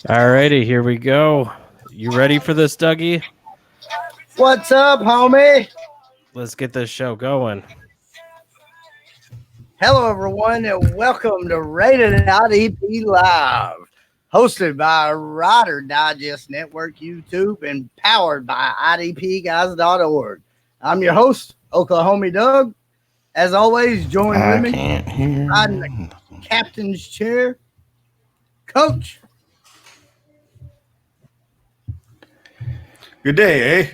All righty, here we go. You ready for this, Dougie? What's up, homie? Let's get this show going. Hello, everyone, and welcome to Rated IDP Live, hosted by Rider Digest Network YouTube and powered by IDPguys.org. I'm your host, Oklahoma Doug. As always, join with me, riding the captain's chair, Coach. Good day, eh?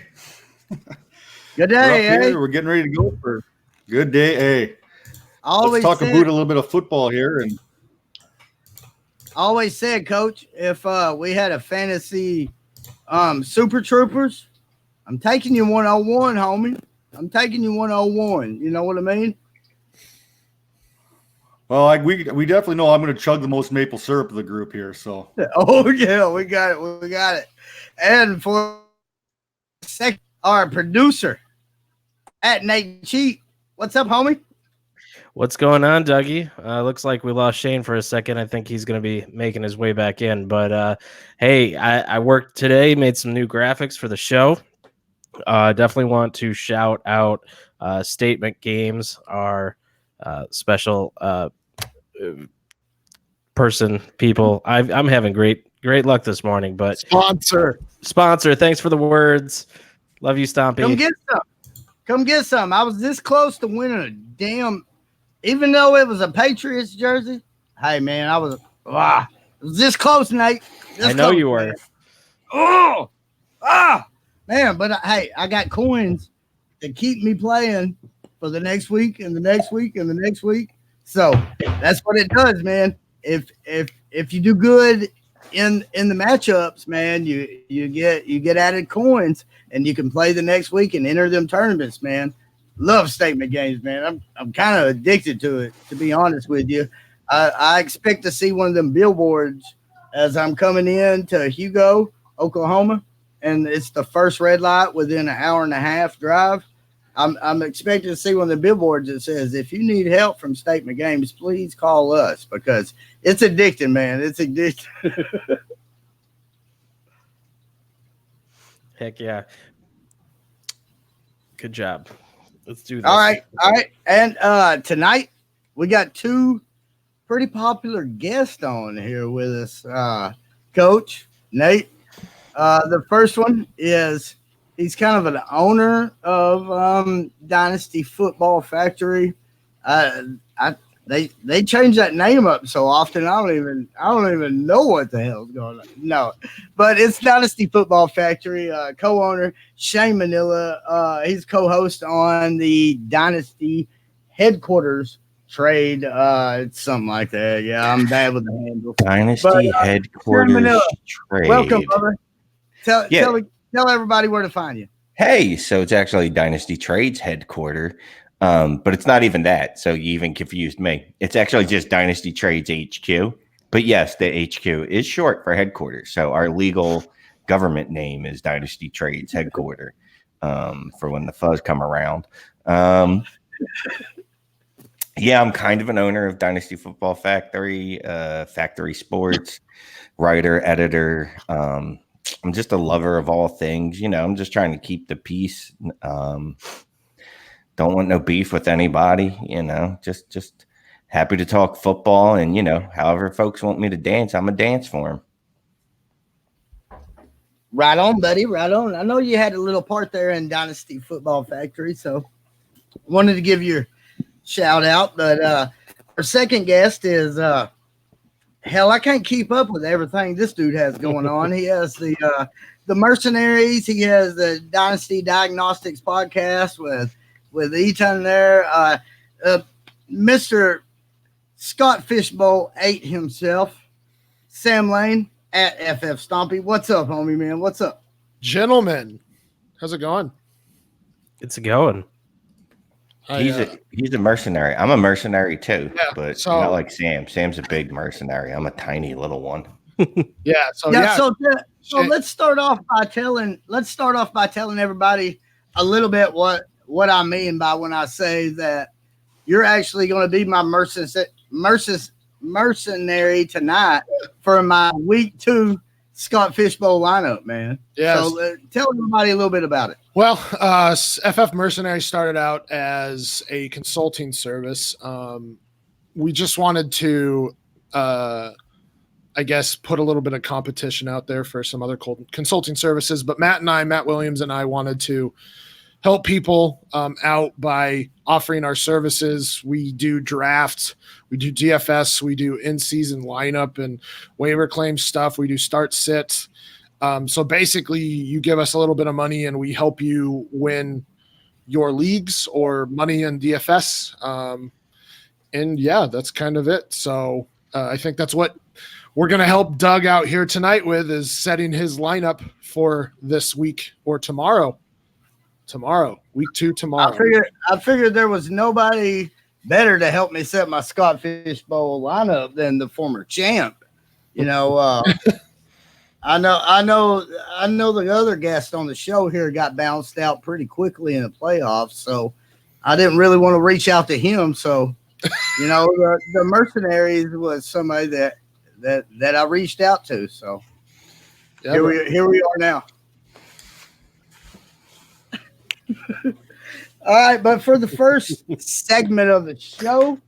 Good day, eh? We're getting ready to go for good day, eh? Always Let's talk said, about a little bit of football here, and always said, Coach, if we had a fantasy Super Troopers, I'm taking you 101, homie. I'm taking you 101. You know what I mean? well, we definitely know I'm going to chug the most maple syrup of the group here. So, Oh yeah, we got it. And for our producer at Nate Cheat, what's up, homie? What's going on, Dougie? Looks like we lost Shane for a second. I think he's going to be making his way back in. But hey, I worked today, made some new graphics for the show. Definitely want to shout out Statement Games, our special people. I'm having great luck this morning. But Sponsor. Thanks for the words. Love you, Stompy. Come get some. I was this close to winning a damn. Even though it was a Patriots jersey, hey man, I was this close, Nate. I know you were. Man, but hey, I got coins to keep me playing for the next week and the next week and the next week. So that's what it does, man. If you do good in the matchups, man, you get added coins and you can play the next week and enter them tournaments, man. Love statement games, man. I'm kind of addicted to it, to be honest with you. I expect to see one of them billboards as I'm coming in to Hugo, Oklahoma, and it's the first red light within an hour and a half drive. I'm expecting to see one of the billboards that says, if you need help from Statement Games, please call us, because it's addicting, man. It's addicting. Heck yeah. Good job. Let's do this. All right. And tonight we got two pretty popular guests on here with us. Coach Nate. The first one is he's kind of an owner of Dynasty Football Factory. They change that name up so often I don't even know what the hell's going on. No, but it's Dynasty Football Factory. Co-owner Shane Manila. He's co-host on the Dynasty Headquarters Trade. It's something like that. Yeah, I'm bad with the handle. Dynasty Headquarters Trade. Welcome, brother. Tell everybody where to find you. Hey, so it's actually Dynasty Trades headquarter, but it's not even that. So you even confused me. It's actually just Dynasty Trades HQ. But yes, the HQ is short for headquarters. So our legal government name is Dynasty Trades headquarter for when the fuzz come around. Yeah, I'm kind of an owner of Dynasty Football Factory, Factory Sports, writer, editor. I'm just a lover of all things. You know, I'm just trying to keep the peace. Don't want no beef with anybody. You know, just happy to talk football. And, you know, however folks want me to dance, I'm a dance for them. Right on, buddy. Right on. I know you had a little part there in Dynasty Football Factory, so wanted to give you a shout out. But our second guest is hell, I can't keep up with everything this dude has going on. He has the Mercenaries. He has the Dynasty Diagnostics podcast with Eaton there. Mr. Scott Fishbowl ate himself. Sam Lane at FF Stompy. What's up, homie, man? What's up? Gentlemen, how's it going? It's going. He's a mercenary. I'm a mercenary too, but so, not like Sam. Sam's a big mercenary. I'm a tiny little one. So let's start off by telling everybody a little bit what I mean by when I say that you're actually going to be my mercenary tonight for my week 2 Scott Fishbowl lineup, man. Yes. So tell everybody a little bit about it. Well, FF Mercenary started out as a consulting service. We just wanted to, I guess, put a little bit of competition out there for some other consulting services. But Matt Williams and I wanted to help people out by offering our services. We do drafts, we do DFS, we do in-season lineup and waiver claim stuff. We do start sits. So basically, you give us a little bit of money and we help you win your leagues or money in DFS. And yeah, that's kind of it. So I think that's what we're going to help Doug out here tonight with, is setting his lineup for this week or tomorrow. Week 2 tomorrow. I figured there was nobody better to help me set my Scott Fishbowl lineup than the former champ. You know, I know the other guest on the show here got bounced out pretty quickly in the playoffs, so I didn't really want to reach out to him. So, you know, the Mercenaries was somebody that I reached out to. So Yeah, here we are now. All right, but for the first segment of the show,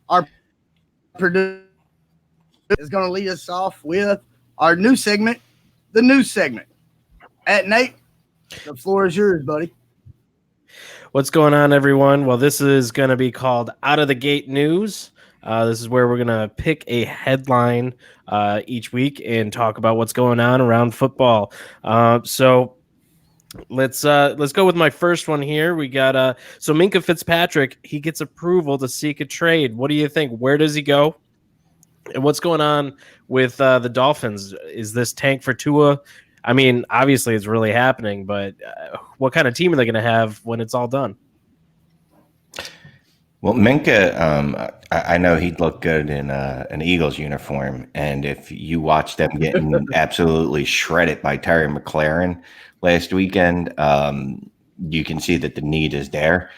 our producer is going to lead us off with our new segment, the news segment. Nate, the floor is yours, buddy. What's going on, everyone? Well, this is going to be called Out of the Gate News. This is where we're going to pick a headline each week and talk about what's going on around football. So let's go with my first one here. We got so Minkah Fitzpatrick, he gets approval to seek a trade. What do you think? Where does he go? And what's going on with the Dolphins? Is this tank for Tua? I mean, obviously it's really happening, but what kind of team are they going to have when it's all done? Well, Minka, I know he'd look good in an Eagles uniform, and if you watch them getting absolutely shredded by Terry McLaurin last weekend, you can see that the need is there.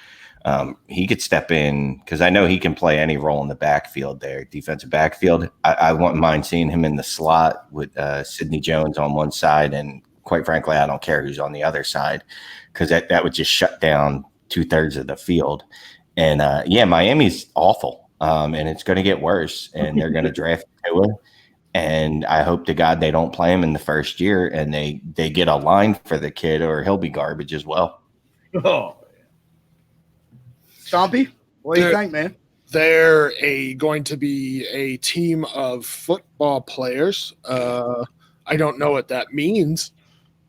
He could step in because I know he can play any role in the backfield there, defensive backfield. I wouldn't mind seeing him in the slot with Sidney Jones on one side, and quite frankly, I don't care who's on the other side because that would just shut down 2/3 of the field. And yeah, Miami's awful, and it's going to get worse. And they're going to draft Tua, and I hope to God they don't play him in the first year, and they get a line for the kid, or he'll be garbage as well. Oh, Stompy, what do you think, man? They're going to be a team of football players. I don't know what that means.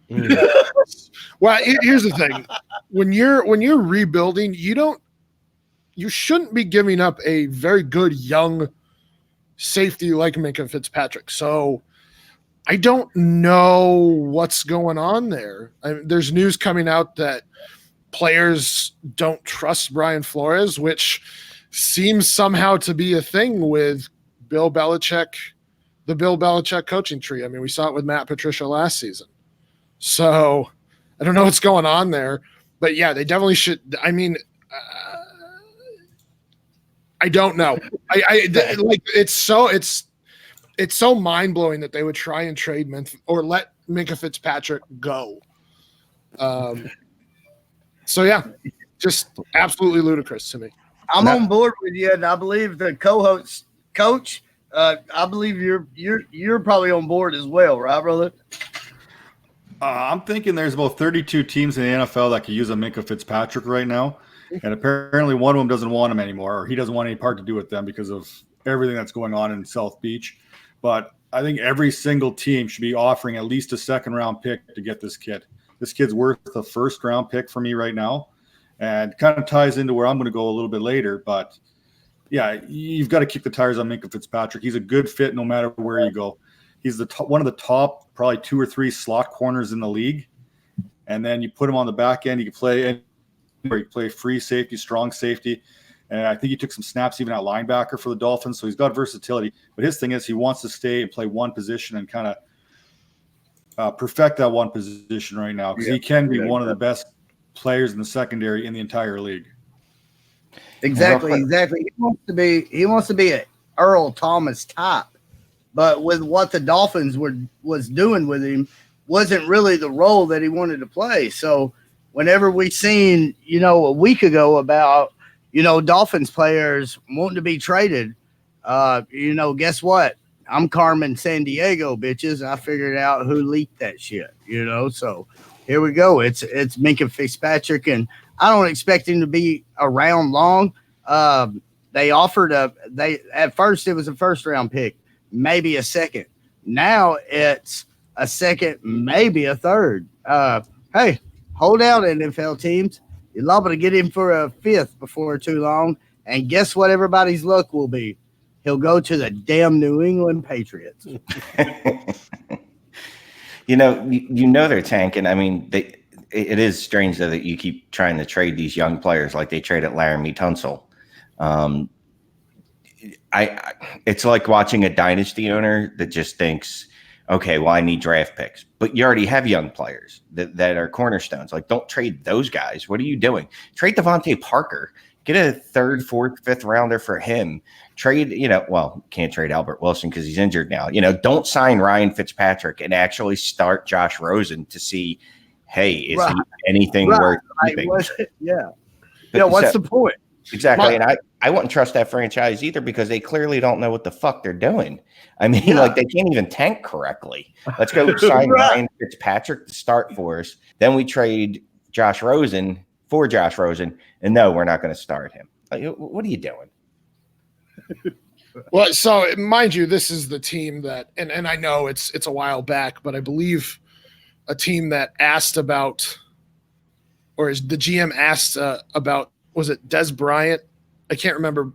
Well, here's the thing: when you're rebuilding, you shouldn't be giving up a very good young safety like Minkah Fitzpatrick. So I don't know what's going on there. There's news coming out that players don't trust Brian Flores, which seems somehow to be a thing with Bill Belichick, the Bill Belichick coaching tree. I mean, we saw it with Matt Patricia last season. So I don't know what's going on there. But yeah, they definitely should. I mean, I don't know. It's so mind blowing that they would try and trade or let Minkah Fitzpatrick go. So yeah, just absolutely ludicrous to me. I'm on board with you, and I believe the co-host coach. I believe you're probably on board as well, right, brother? I'm thinking there's about 32 teams in the NFL that could use a Minkah Fitzpatrick right now. And apparently one of them doesn't want him anymore, or he doesn't want any part to do with them because of everything that's going on in South Beach. But I think every single team should be offering at least a second-round pick to get this kid. This kid's worth a first-round pick for me right now, and kind of ties into where I'm going to go a little bit later. But, yeah, you've got to kick the tires on Minkah Fitzpatrick. He's a good fit no matter where you go. He's one of the top probably 2 or 3 slot corners in the league. And then you put him on the back end, you can play where you play free safety, strong safety. And I think he took some snaps even at linebacker for the Dolphins. So he's got versatility. But his thing is he wants to stay and play one position and kind of perfect that one position right now because he can be one of the best players in the secondary in the entire league. Exactly. He wants to be an Earl Thomas type. but with what the Dolphins was doing with him, wasn't really the role that he wanted to play. So whenever we seen, a week ago about, Dolphins players wanting to be traded, guess what? I'm Carmen San Diego, bitches. I figured out who leaked that shit, So here we go. It's Minka Fitzpatrick, and I don't expect him to be around long. They offered at first it was a first round pick, maybe a second. Now it's a second, maybe a third. Hey, hold out, NFL teams. You're liable to get him for a fifth before too long. And guess what everybody's luck will be? He'll go to the damn New England Patriots. They're tanking. I mean, it is strange though that you keep trying to trade these young players like they traded Laramie Tunsil. It's like watching a dynasty owner that just thinks, okay, well, I need draft picks, but you already have young players that are cornerstones. Like, don't trade those guys. What are you doing? Trade Devontae Parker. Get a third, fourth, fifth rounder for him. Trade, can't trade Albert Wilson because he's injured now. Don't sign Ryan Fitzpatrick and actually start Josh Rosen to see, hey, is he anything worth keeping? What's the point? Exactly. And I wouldn't trust that franchise either because they clearly don't know what the fuck they're doing. I mean, they can't even tank correctly. Let's go sign Ryan Fitzpatrick to start for us. Then we trade Josh Rosen for Josh Rosen. And no, we're not going to start him. Like, what are you doing? Well, so mind you, this is the team that, and I know it's a while back, but I believe a team that asked about, or is the GM asked about, was it Des Bryant? I can't remember.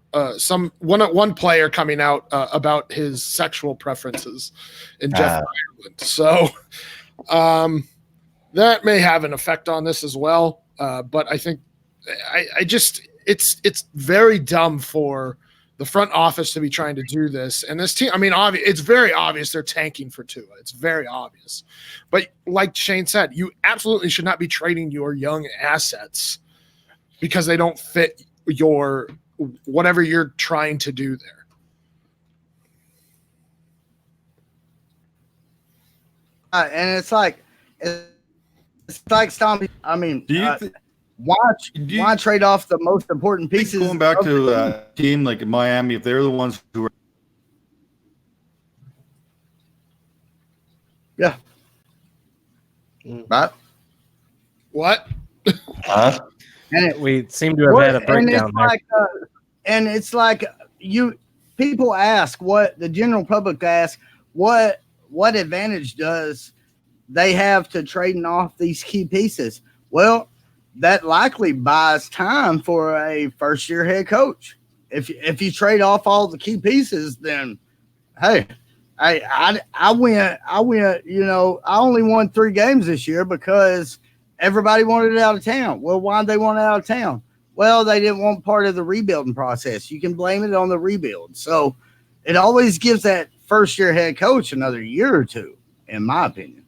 One player coming out about his sexual preferences in Jeff Ireland. So that may have an effect on this as well. But I think it's very dumb for the front office to be trying to do this. And this team, I mean, it's very obvious they're tanking for Tua. It's very obvious. But like Shane said, you absolutely should not be trading your young assets because they don't fit your whatever you're trying to do there. And it's like Tommy. I mean, why trade off the most important pieces? Going back to a team like Miami, if they're the ones who are. Yeah. Right. What? Huh? And we seem to have had a breakdown there. And it's like people ask what the general public asks, what advantage does they have to trading off these key pieces? Well, that likely buys time for a first-year head coach. If you trade off all the key pieces, then hey, I went. I only won 3 games this year because everybody wanted it out of town. Well, why did they want it out of town? Well, they didn't want part of the rebuilding process. You can blame it on the rebuild. So it always gives that first-year head coach another year or two, in my opinion.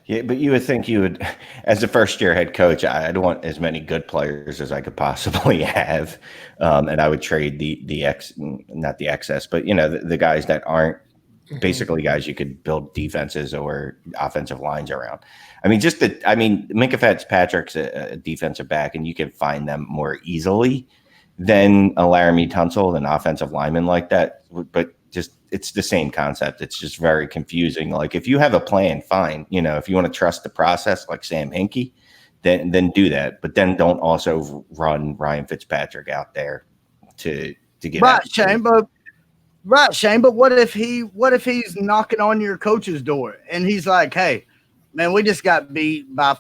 Yeah, but you would think you would, as a first-year head coach, I'd want as many good players as I could possibly have, and I would trade not the excess, but the guys that aren't basically guys you could build defenses or offensive lines around. I mean, Minka Fitzpatrick's a defensive back, and you can find them more easily than a Laramie Tunsil, an offensive lineman like that. But just it's the same concept. It's just very confusing. Like if you have a plan, fine. If you want to trust the process, like Sam Hinkie, then do that. But then don't also run Ryan Fitzpatrick out there to get right, Shane. But what if he's knocking on your coach's door and he's like, hey, man, we just got beat by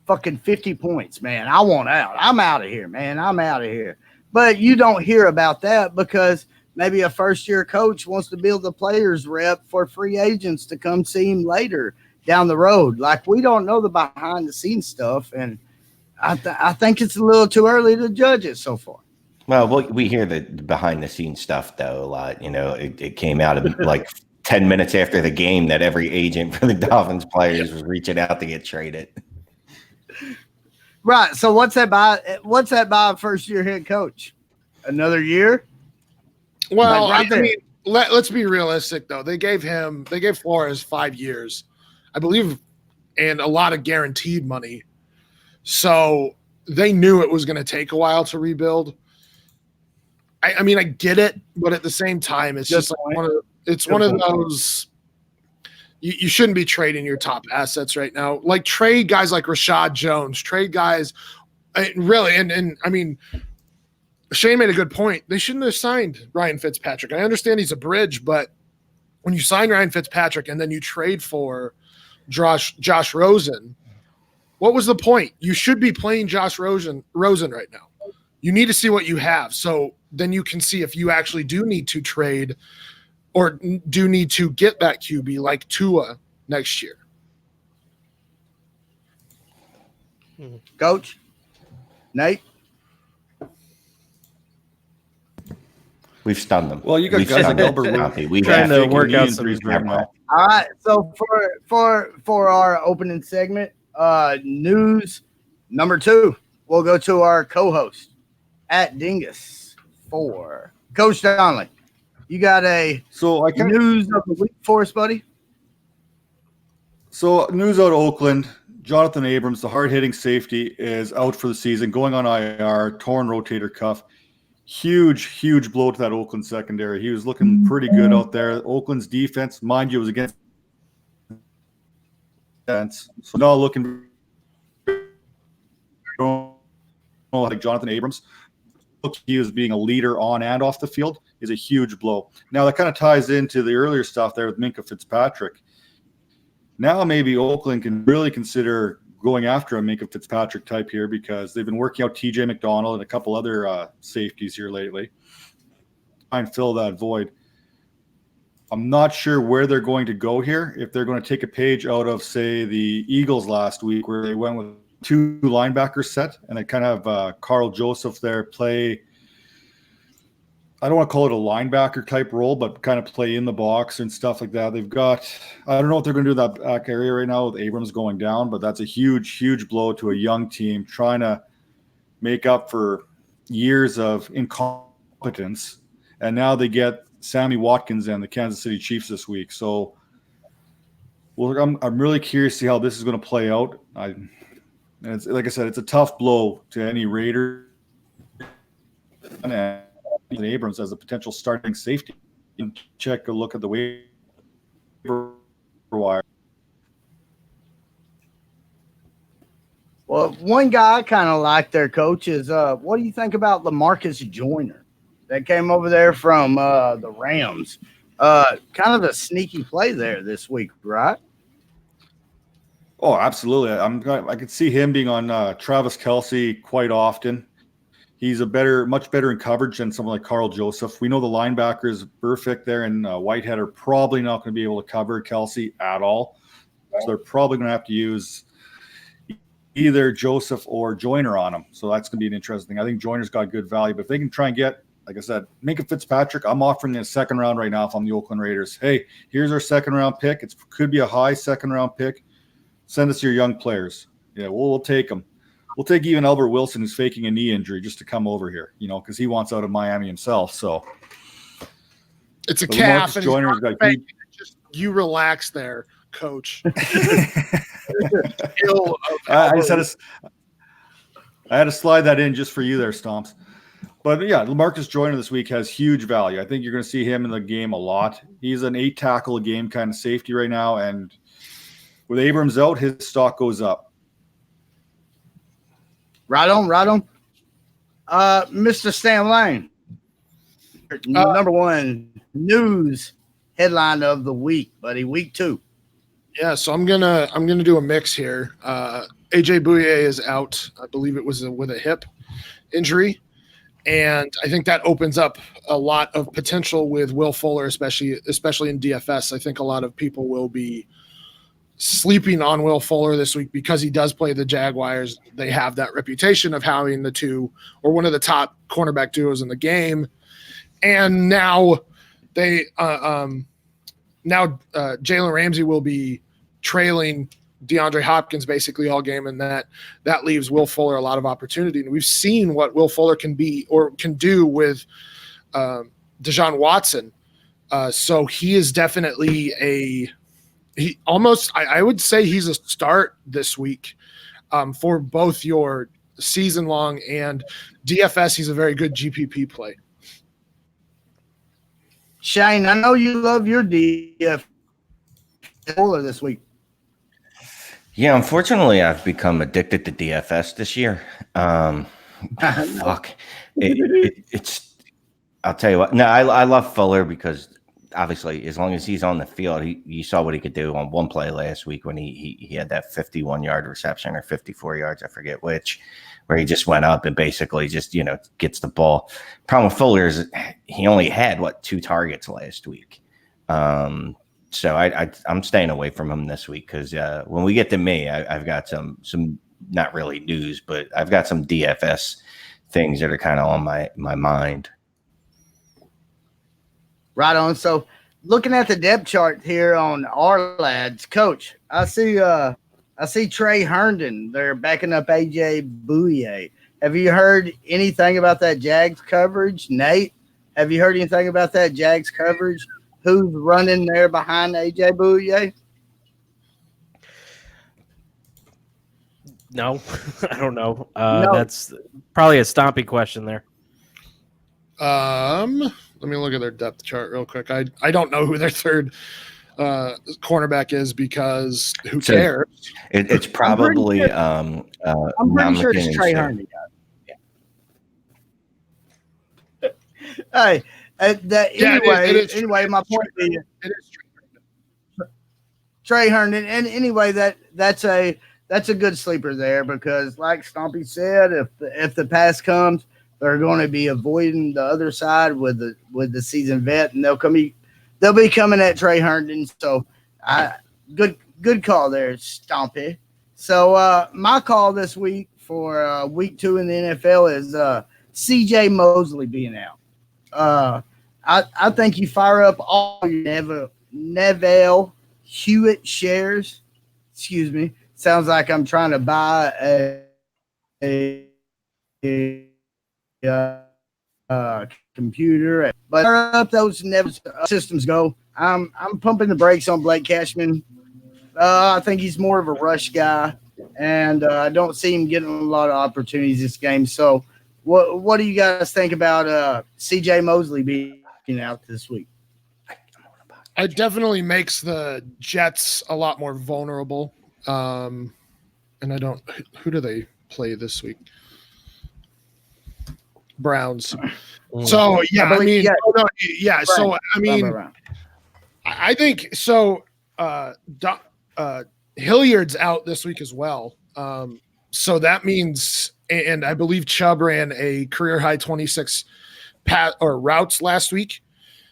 fucking 50 points, man. I want out. I'm out of here, man. I'm out of here. But you don't hear about that because maybe a first-year coach wants to build the players rep for free agents to come see him later down the road. Like, we don't know the behind-the-scenes stuff, and I think it's a little too early to judge it so far. Well, we hear the behind-the-scenes stuff, though, a lot. It came out of like 10 minutes after the game that every agent for the Dolphins players was reaching out to get traded. Right. So what's that by a first-year head coach? Another year? Well, like let's be realistic though. They gave Flores 5 years, I believe, and a lot of guaranteed money. So they knew it was going to take a while to rebuild. I mean, I get it, but at the same time, it's just like one of those. You shouldn't be trading your top assets right now. Like trade guys like Rashad Jones, trade guys, really, and I mean, Shane made a good point. They shouldn't have signed Ryan Fitzpatrick. I understand he's a bridge, but when you sign Ryan Fitzpatrick and then you trade for Josh Rosen, what was the point? You should be playing Josh Rosen right now. You need to see what you have. So then you can see if you actually do need to trade or do need to get that QB like Tua next year. Coach, Nate? We've stunned them. Well, you got We've guys like stunned them. Albert Copy. We've trying to had work out some some injuries right now. All right. So for our opening segment, news number 2, we'll go to our co-host at Dingus4. Coach Donnelly, you got a news of the week for us, buddy? So news out of Oakland, Jonathan Abrams, the hard-hitting safety, is out for the season, going on IR, torn rotator cuff. Huge blow to that Oakland secondary. He was looking pretty good out there. Oakland's defense, mind you, was against defense. So now looking like Jonathan Abrams. He was being a leader on and off the field is a huge blow. Now that kind of ties into the earlier stuff there with Minkah Fitzpatrick. Now maybe Oakland can really consider going after a Minkah Fitzpatrick type here because they've been working out TJ McDonald and a couple other safeties here lately. Try and fill that void. I'm not sure where they're going to go here. If they're going to take a page out of, say, the Eagles last week where they went with 2 linebackers set and they kind of Carl Joseph there play, I don't want to call it a linebacker type role, but kind of play in the box and stuff like that. They've got, I don't know what they're going to do in that back area right now with Abrams going down, but that's a huge blow to a young team trying to make up for years of incompetence. And now they get Sammy Watkins and the Kansas City Chiefs this week. So well, I'm really curious to see how this is going to play out. And it's, like I said, it's a tough blow to any Raider and Abrams as a potential starting safety. You can check a look at the waiver wire. Well, one guy I kind of like their coach is what do you think about LaMarcus Joyner that came over there from the Rams? Kind of a sneaky play there this week, right? Oh, absolutely. I could see him being on Travis Kelce quite often. He's much better in coverage than someone like Carl Joseph. We know the linebackers, Burfict there and Whitehead, are probably not going to be able to cover Kelce at all. So they're probably going to have to use either Joseph or Joyner on him. So that's going to be an interesting thing. I think Joyner's got good value, but if they can try and get, like I said, Minkah Fitzpatrick, I'm offering a second round right now if I'm the Oakland Raiders. Hey, here's our second round pick. It could be a high second round pick. Send us your young players. Yeah, we'll take them. We'll take even Albert Wilson, who's faking a knee injury, just to come over here, because he wants out of Miami himself. So it's a calf. And Joyner's got just you relax there, coach. I had to slide that in just for you there, Stomps. But yeah, LaMarcus Joyner this week has huge value. I think you're going to see him in the game a lot. He's an 8 tackle a game kind of safety right now, and with Abrams out, his stock goes up. Right on. Mr. Stan Lane, number 1 news headline of the week, buddy. Week 2. Yeah, so I'm gonna do a mix here. AJ Bouye is out. I believe it was with a hip injury, and I think that opens up a lot of potential with Will Fuller, especially in DFS. I think a lot of people will be sleeping on Will Fuller this week because he does play the Jaguars. They have that reputation of having the 2 or one of the top cornerback duos in the game. And now Jalen Ramsey will be trailing DeAndre Hopkins basically all game, and that leaves Will Fuller a lot of opportunity. And we've seen what Will Fuller can be or can do with Deshaun Watson So he is definitely I would say he's a start this week for both your season long and DFS. He's a very good GPP play. Shane, I know you love your DF this week. Yeah, unfortunately, I've become addicted to DFS this year. Fuck, it's. I'll tell you what. No, I love Fuller because obviously, as long as he's on the field, you saw what he could do on one play last week when he had that 51-yard reception or 54 yards, I forget which, where he just went up and basically just gets the ball. Problem with Fuller is he only had 2 targets last week. So I'm staying away from him this week because when we get to me, I've got some not really news, but I've got some DFS things that are kind of on my mind. Right on. So looking at the depth chart here on our lads, Coach, I see Trey Herndon. They're backing up AJ Bouye. Have you heard anything about that Jags coverage? Nate, have you heard anything about that Jags coverage? Who's running there behind AJ Bouye? No, I don't know. No. That's probably a Stompy question there. Let me look at their depth chart real quick. I don't know who their third cornerback is because who cares? It's probably I'm pretty sure it's Trey Herndon. Hey, anyway, my point is it is Trey Herndon, and anyway, that's a good sleeper there because, like Stompy said, if the pass comes, they're going to be avoiding the other side with the seasoned vet, and they'll be coming at Trey Herndon. So, good call there, Stompy. So, my call this week for week 2 in the NFL is C.J. Mosley being out. I think you fire up all your Neville Hewitt shares. Excuse me. Sounds like I'm trying to buy a computer, but fire up those Neville systems. Go. I'm pumping the brakes on Blake Cashman. I think he's more of a rush guy, and I don't see him getting a lot of opportunities this game. So, what do you guys think about C.J. Mosley being out this week? It definitely makes the Jets a lot more vulnerable. And I don't. Who do they play this week? Browns. So So I mean, I think so. Hilliard's out this week as well. So that means, and I believe Chubb ran a career high 26 routes last week.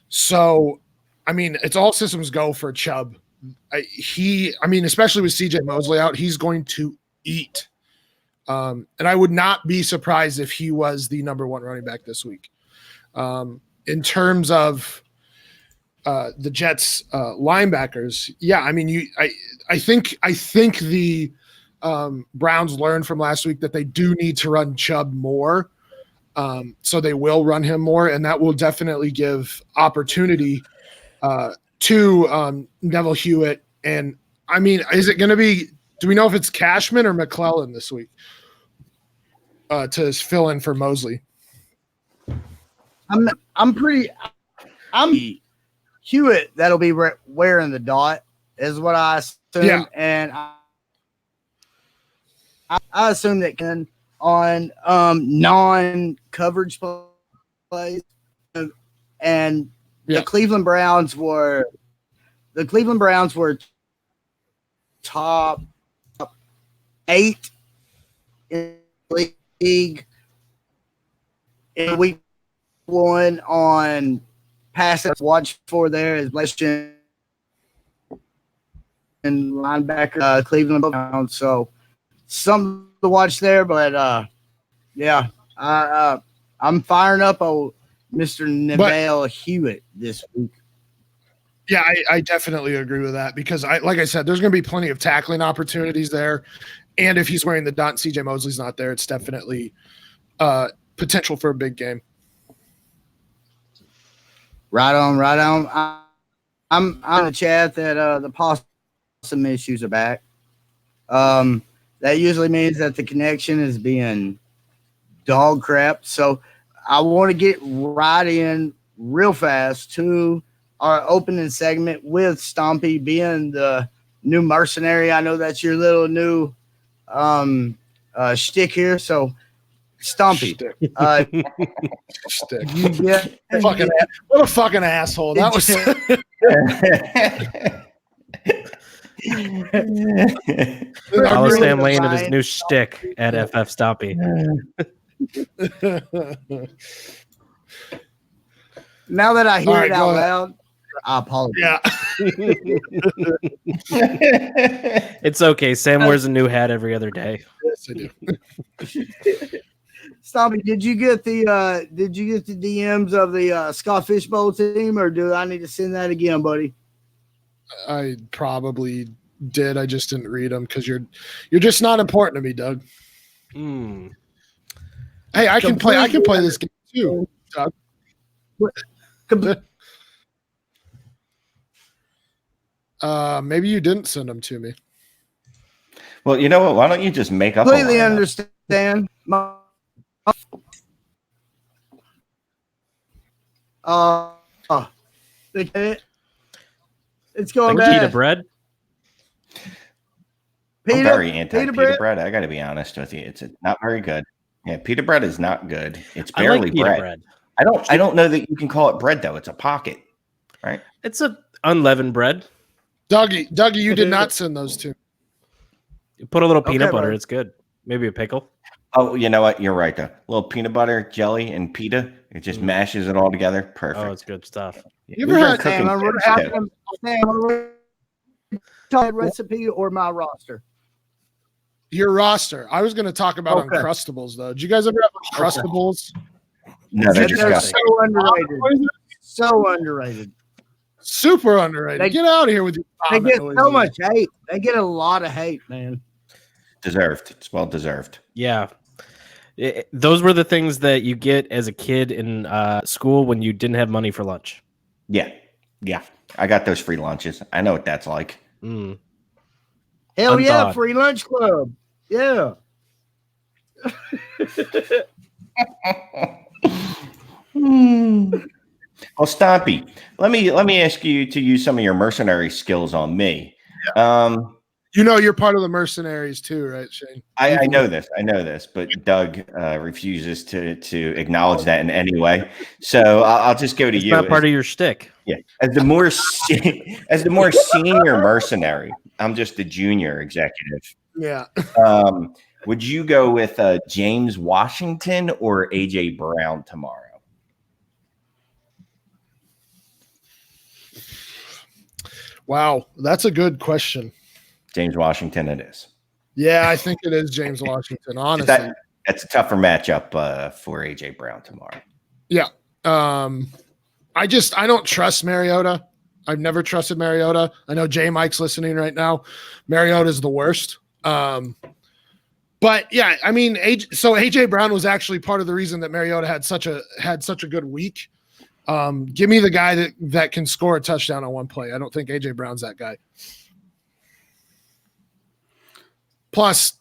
So, I mean, it's all systems go for Chubb. Especially with CJ Mosley out, he's going to eat. And I would not be surprised if he was the number 1 running back this week. In terms of the Jets linebackers, I think the Browns learned from last week that they do need to run Chubb more. So they will run him more, and that will definitely give opportunity to Neville Hewitt. And I mean, is it going to be? Do we know if it's Cashman or McClellan this week to fill in for Mosley? I'm Hewitt. That'll be wearing the dot, is what I assume. Yeah. And I assume that can on non-coverage plays, and the Cleveland Browns were top 8 in the league in week 1 on passes. Watch for there is Blessing and linebacker Cleveland Browns. So something to watch there, but I'm firing up on Mr. Neville Hewitt this week. Yeah, I definitely agree with that because, like I said, there's going to be plenty of tackling opportunities there. And if he's wearing the dot and CJ Mosley's not there, it's definitely potential for a big game. Right on, right on. I'm on the chat that the possum issues are back. That usually means that the connection is being dog crap. So I want to get right in real fast to our opening segment with Stompy being the new mercenary. I know that's your little new shtick here. So Stompy, Shtick. you get What a fucking asshole. That was Follow Sam Lane and his Ryan. new shtick at FF Stompy. Now that I hear All right, it go out ahead. loud, I apologize. yeah. It's okay. Sam wears a new hat every other day. Yes, I do. Stompy, did you get the DMs of the Scott Fishbowl team, or do I need to send that again, buddy? I probably did. I just didn't read them because you're just not important to me, Doug. Hmm. Hey, I can play this game too, Doug. Maybe you didn't send them to me. Well, you know what? Why don't you just make up? Completely a lineup? understand. It's going Like pita bad. bread. I'm very anti pita pita bread? bread. I got to be honest with you. It's not very good. Yeah, pita bread is not good. It's I barely like pita bread. bread. I don't know that you can call it bread though. It's a pocket, right? It's a unleavened bread. Dougie, you did not send those to me. You put a little peanut Okay, butter. bud. It's good. Maybe a pickle. Oh, you know what? You're right though. A little peanut butter, jelly, and pita. It just mashes it all together. Perfect. Oh, it's good stuff. You These ever are had- cooking Sam, tips, too. recipe or my roster? Your roster. I was going to talk about Okay. Uncrustables though. Did you guys ever have Uncrustables? No, they're They're disgusting. so underrated. So underrated. Super underrated. They- Get out of here with your They vomit get so noises. much hate. They get a lot of hate, man. Deserved. It's well deserved. Yeah. Those were the things that you get as a kid in school when you didn't have money for lunch. Yeah. Yeah. I got those free lunches. I know what that's like. Mm. Hell yeah, Unthawed. free lunch club. Yeah. Well, Stompy, let me ask you to use some of your mercenary skills on me. You know you're part of the mercenaries too, right, Shane? I know this. I know this, but Doug refuses to acknowledge that in any way. So I'll just go to It's you. not part of your shtick. Yeah, as the more senior mercenary, I'm just the junior executive. Yeah. Would you go with James Washington or AJ Brown tomorrow? Wow, that's a good question. James Washington, it is. Yeah, I think it is James Washington. Honestly, That's a tougher matchup for AJ Brown tomorrow. yeah. I don't trust Mariota. I've never trusted Mariota. I know J Mike's listening right now. Mariota's the worst. But yeah, I mean, AJ Brown was actually part of the reason that Mariota had such a good week. Give me the guy that can score a touchdown on one play. I don't think AJ Brown's that guy. Plus,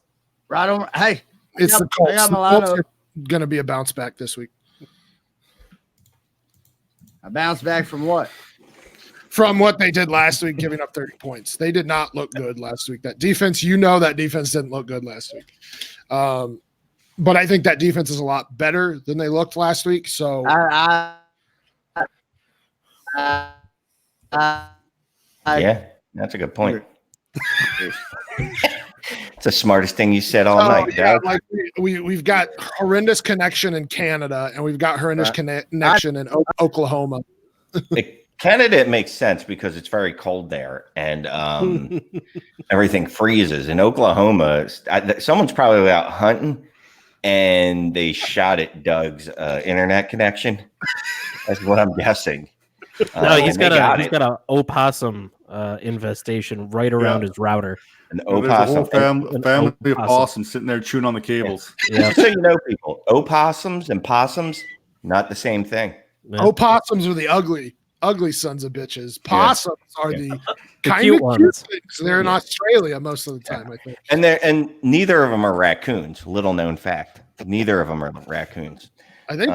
Right on. Hey, it's the I Colts. got The my Colts lineup. are going to be a bounce back this week. I bounced back from what? From what they did last week, giving up 30 points. They did not look good last week. That defense didn't look good last week. But I think that defense is a lot better than they looked last week. So Yeah, that's a good point. It's the smartest thing you said all night, yeah, Doug. like we've got horrendous connection in Canada, and we've got horrendous connection in Oklahoma. Canada, it makes sense because it's very cold there, and everything freezes. In Oklahoma, someone's probably out hunting, and they shot at Doug's internet connection. That's what I'm guessing. No, he's and they got it. a opossum infestation right around his router. An There's a whole opossum. family of opossum. possums sitting there chewing on the cables. Yeah. Just so you know, people, opossums and possums, not the same thing. Yeah. Opossums are the ugly. ugly sons of bitches. Possums are the kind cute of cute ones. things. They're in Australia most of the time, I think. And neither of them are raccoons. Little known fact. Neither of them are raccoons. I think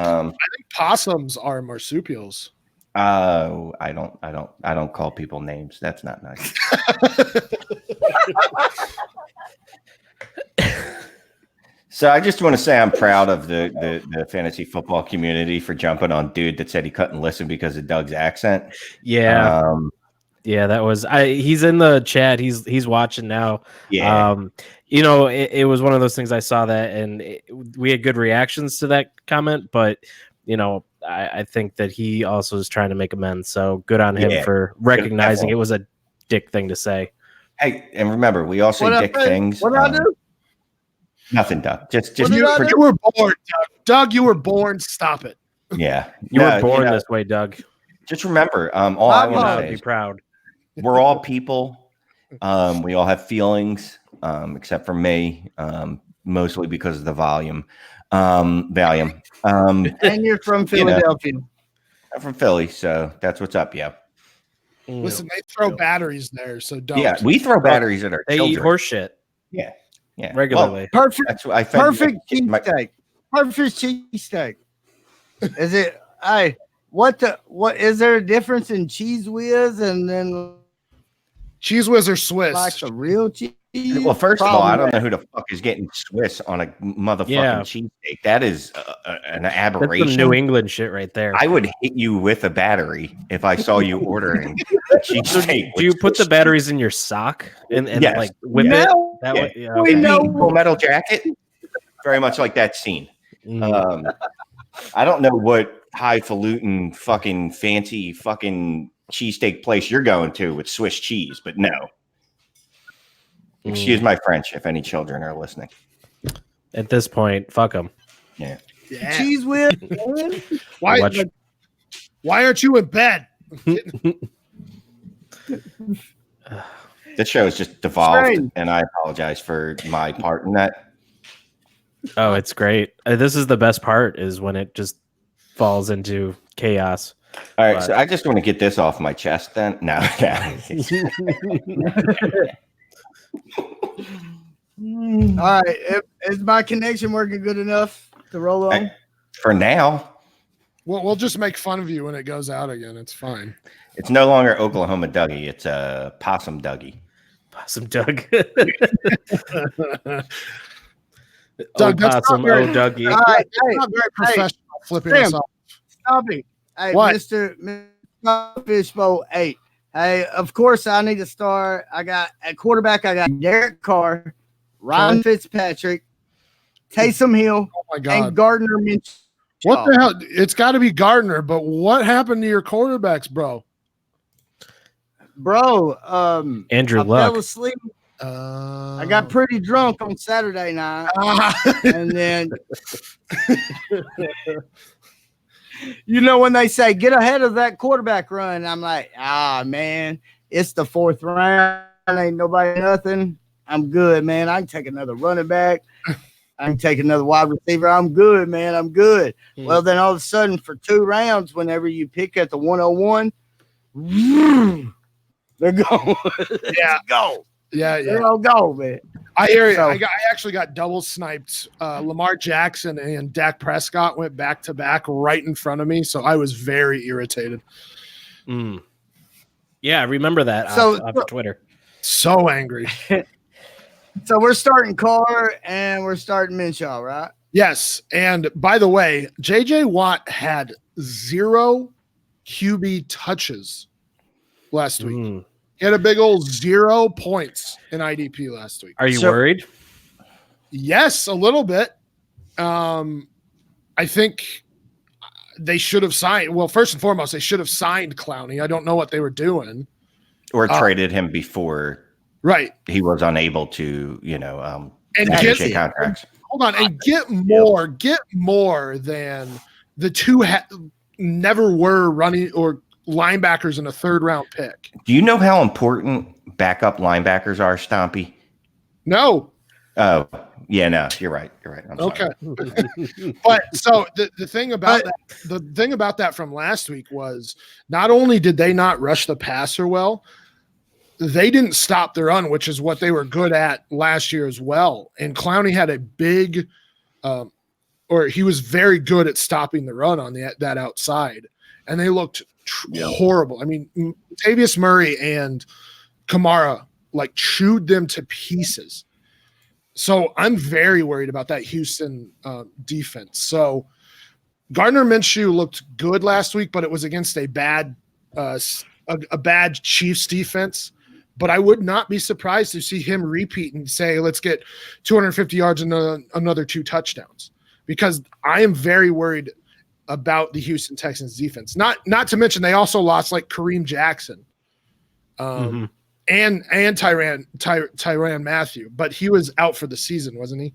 possums are marsupials. I don't call people names. That's not nice. So I just want to say I'm proud of the fantasy football community for jumping on dude that said he couldn't listen because of Doug's accent. Yeah. Yeah, that was he's in the chat. He's watching now. Yeah. It was one of those things. I saw that and we had good reactions to that comment, but I think that he also is trying to make amends. So good on him for recognizing it was a dick thing to say. Hey, and remember, we all say dick things. What did I do? Nothing, Doug. Just you were born, Doug. Doug, you were born. Stop it. Yeah. You were born this way, Doug. Just remember, all I want to say be is proud. we're all people. We all have feelings, except for me, mostly because of the Valium. And you're from Philadelphia. I'm from Philly, so that's what's up, yeah. Listen, they throw batteries there, so don't. Yeah, we throw batteries at our They children. eat horse shit. Yeah. Regularly. Well, Perfect. that's what I Perfect cheesesteak. Perfect cheesesteak. Is it? Hey, what is there a difference in Cheese Whiz and then Cheese Whiz or Swiss? like the real cheese? Well, first of all, I don't know who the fuck is getting Swiss on a motherfucking cheesesteak. That is an aberration. That's some New England shit right there. I would hit you with a battery if I saw you ordering a cheesesteak. Do you put the batteries in your sock and Yes. like whip it? That way, yeah, We okay. know. Full Metal Jacket? Very much like that scene. I don't know what highfalutin fucking fancy fucking cheesesteak place you're going to with Swiss cheese, but no. Excuse my French if any children are listening. At this point, fuck them. Yeah. Cheese Whiz. Why aren't you in bed? This show has just devolved, Strange. and I apologize for my part in that. Oh, it's great. This is the best part is when it just falls into chaos. All right, so I just want to get this off my chest then. No. All right. Is my connection working good enough to roll on? For now, We'll just make fun of you when it goes out again. It's fine. it's no longer Oklahoma Dougie. It's Possum Dougie. Possum Doug. Doug, that's Possum, not very- Dougie. All right. It's not very professional flipping Sam. us off. Stop it. Hey, What? Mr. Fishbowl 8. Hey, of course I need to start. I got at quarterback, I got Derek Carr, Ryan Fitzpatrick, Taysom Hill, Oh my God. and Gardner Minshew. What the hell? It's got to be Gardner, but what happened to your quarterbacks, bro? Bro, Andrew I Luck. fell asleep. I I got pretty drunk on Saturday night, and then when they say get ahead of that quarterback run, I'm like, man, it's the fourth round. Ain't nobody nothing. I'm good, man. I can take another running back. I can take another wide receiver. I'm good, man. I'm good. Well, then all of a sudden, for 2 rounds, whenever you pick at the 101, they're going. Yeah. Go. Yeah. They all go, man. I hear you. So- I actually got double sniped. Lamar Jackson and Dak Prescott went back to back right in front of me, so I was very irritated. Yeah, I remember that So- off Twitter. So angry. So we're starting Carr and we're starting Minshew, right? Yes, and by the way, JJ Watt had 0 QB touches last week. He had a big old 0 points in IDP last week. Are you worried? Yes, a little bit. I think they should have signed. Well, first and foremost, they should have signed Clowney. I don't know what they were doing. Or traded him before Right. he was unable to, And negotiate contracts. Hold on, and get more than the two never were running or linebackers in a 3rd round pick. Do you know how important backup linebackers are, Stompy? No. Oh, yeah, no, you're right. You're right. I'm sorry. Okay. But so the thing about that from last week was not only did they not rush the passer well, they didn't stop the run, which is what they were good at last year as well. And Clowney had a big, or he was very good at stopping the run on that outside, and they looked horrible. I mean, Tavius Murray and Kamara like chewed them to pieces. So I'm very worried about that Houston defense. So Gardner Minshew looked good last week, but it was against a bad Chiefs defense. But I would not be surprised to see him repeat and say, let's get 250 yards and another 2 touchdowns, because I am very worried about the Houston Texans defense. Not to mention they also lost like Kareem Jackson and Tyrann Mathieu, but he was out for the season, wasn't he?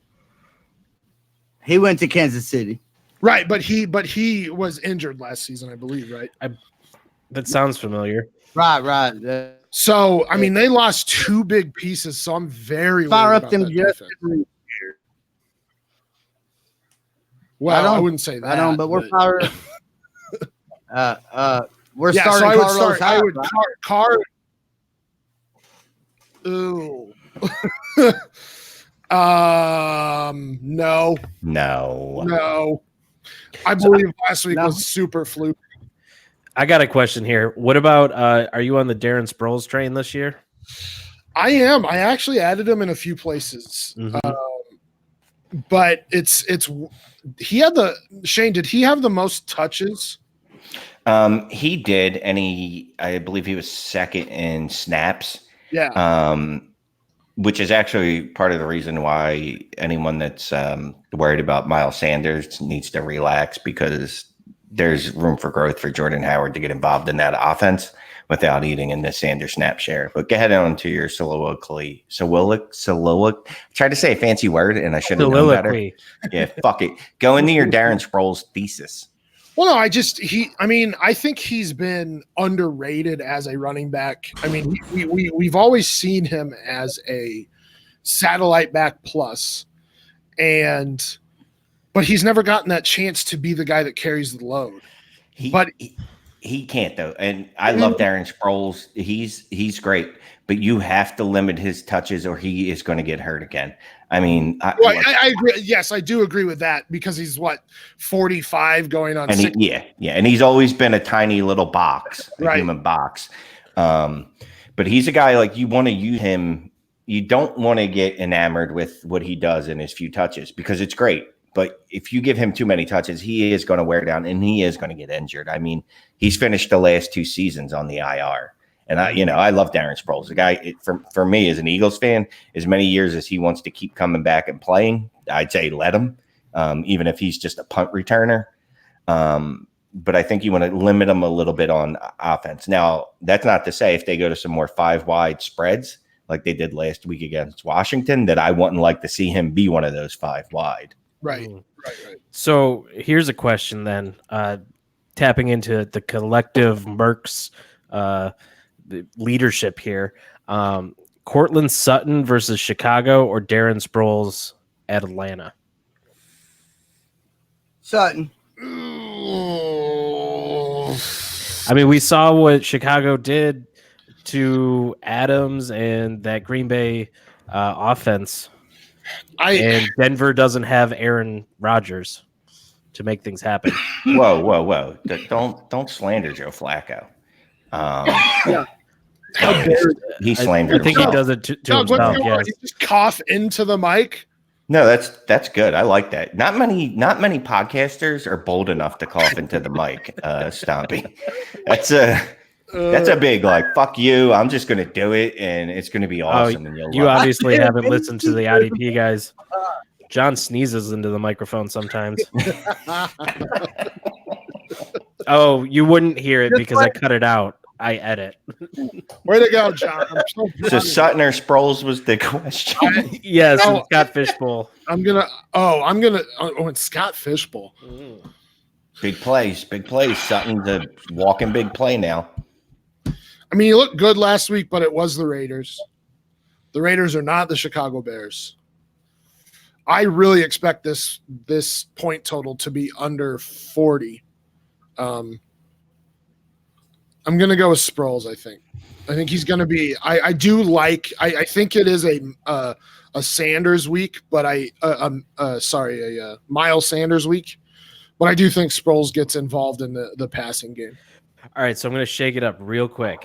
He went to Kansas City. Right, but he was injured last season, I believe, right? That sounds familiar. Right. So, I mean, they lost 2 big pieces, so I'm very Fire worried up about them that just. defense. Well, I wouldn't say that. I don't, but we're firing. We're yeah, starting so I would Carlos start. I would Hyde, Ooh. No. I believe last week was super fluke. I got a question here. What about are you on the Darren Sproles train this year? I am. I actually added him in a few places. But it's he had the Shane, did he have the most touches? He did, and I believe he was second in snaps. Yeah. Which is actually part of the reason why anyone that's worried about Miles Sanders needs to relax, because there's room for growth for Jordan Howard to get involved in that offense without eating in the Sanders snap share. But go ahead on to your soliloquy. Tried to say a fancy word, and I should have known better. Yeah, fuck it. Go into your Darren Sproles thesis. Well, no, I think he's been underrated as a running back. I mean, we've always seen him as a satellite back plus, but he's never gotten that chance to be the guy that carries the load. He can't though, and I love Darren Sproles. He's great, but you have to limit his touches, or he is going to get hurt again. I mean, I agree. Yes, I do agree with that, because he's 45 going on. And and he's always been a tiny little box, a human box. But he's a guy like you want to use him. You don't want to get enamored with what he does in his few touches, because it's great. But if you give him too many touches, he is going to wear down and he is going to get injured. I mean, he's finished the last 2 seasons on the IR. And I love Darren Sproles. The guy, for me as an Eagles fan, as many years as he wants to keep coming back and playing, I'd say let him, even if he's just a punt returner. But I think you want to limit him a little bit on offense. Now, that's not to say if they go to some more 5-wide spreads like they did last week against Washington, that I wouldn't like to see him be one of those 5-wide. Right. So here's a question then, tapping into the collective Mercs the leadership here. Cortland Sutton versus Chicago, or Darren Sproles at Atlanta? Sutton. I mean, we saw what Chicago did to Adams and that Green Bay offense. And Denver doesn't have Aaron Rodgers to make things happen. Whoa. Don't slander Joe Flacco. He slandered. I think he does it to himself. Yes. Just cough into the mic. No, that's good. I like that. Not many podcasters are bold enough to cough into the mic, Stompy. That's a big fuck you. I'm just gonna do it, and it's gonna be awesome. And you obviously haven't listened to the IDP guys. John sneezes into the microphone sometimes. Oh, you wouldn't hear it because I cut it out. I edit. Way to go, John. So Sutton or Sproles was the question. Yes, Scott Fishbowl. It's Scott Fishbowl. Big plays. Sutton's a walking big play now. I mean, he looked good last week, but it was the Raiders. The Raiders are not the Chicago Bears. I really expect this point total to be under 40. I'm going to go with Sproles. I think he's going to be. I do like. I think it is a Sanders week, but a Miles Sanders week. But I do think Sproles gets involved in the passing game. All right, so I'm going to shake it up real quick.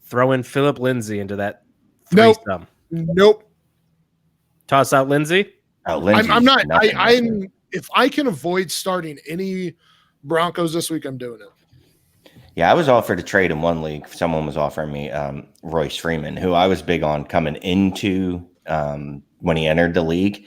Throw in Philip Lindsay into that Nope. threesome. Nope. Toss out Lindsay. Oh, Lindsay's I'm not. nothing. If I can avoid starting any Broncos this week, I'm doing it. Yeah, I was offered a trade in one league. Someone was offering me Royce Freeman, who I was big on coming into when he entered the league.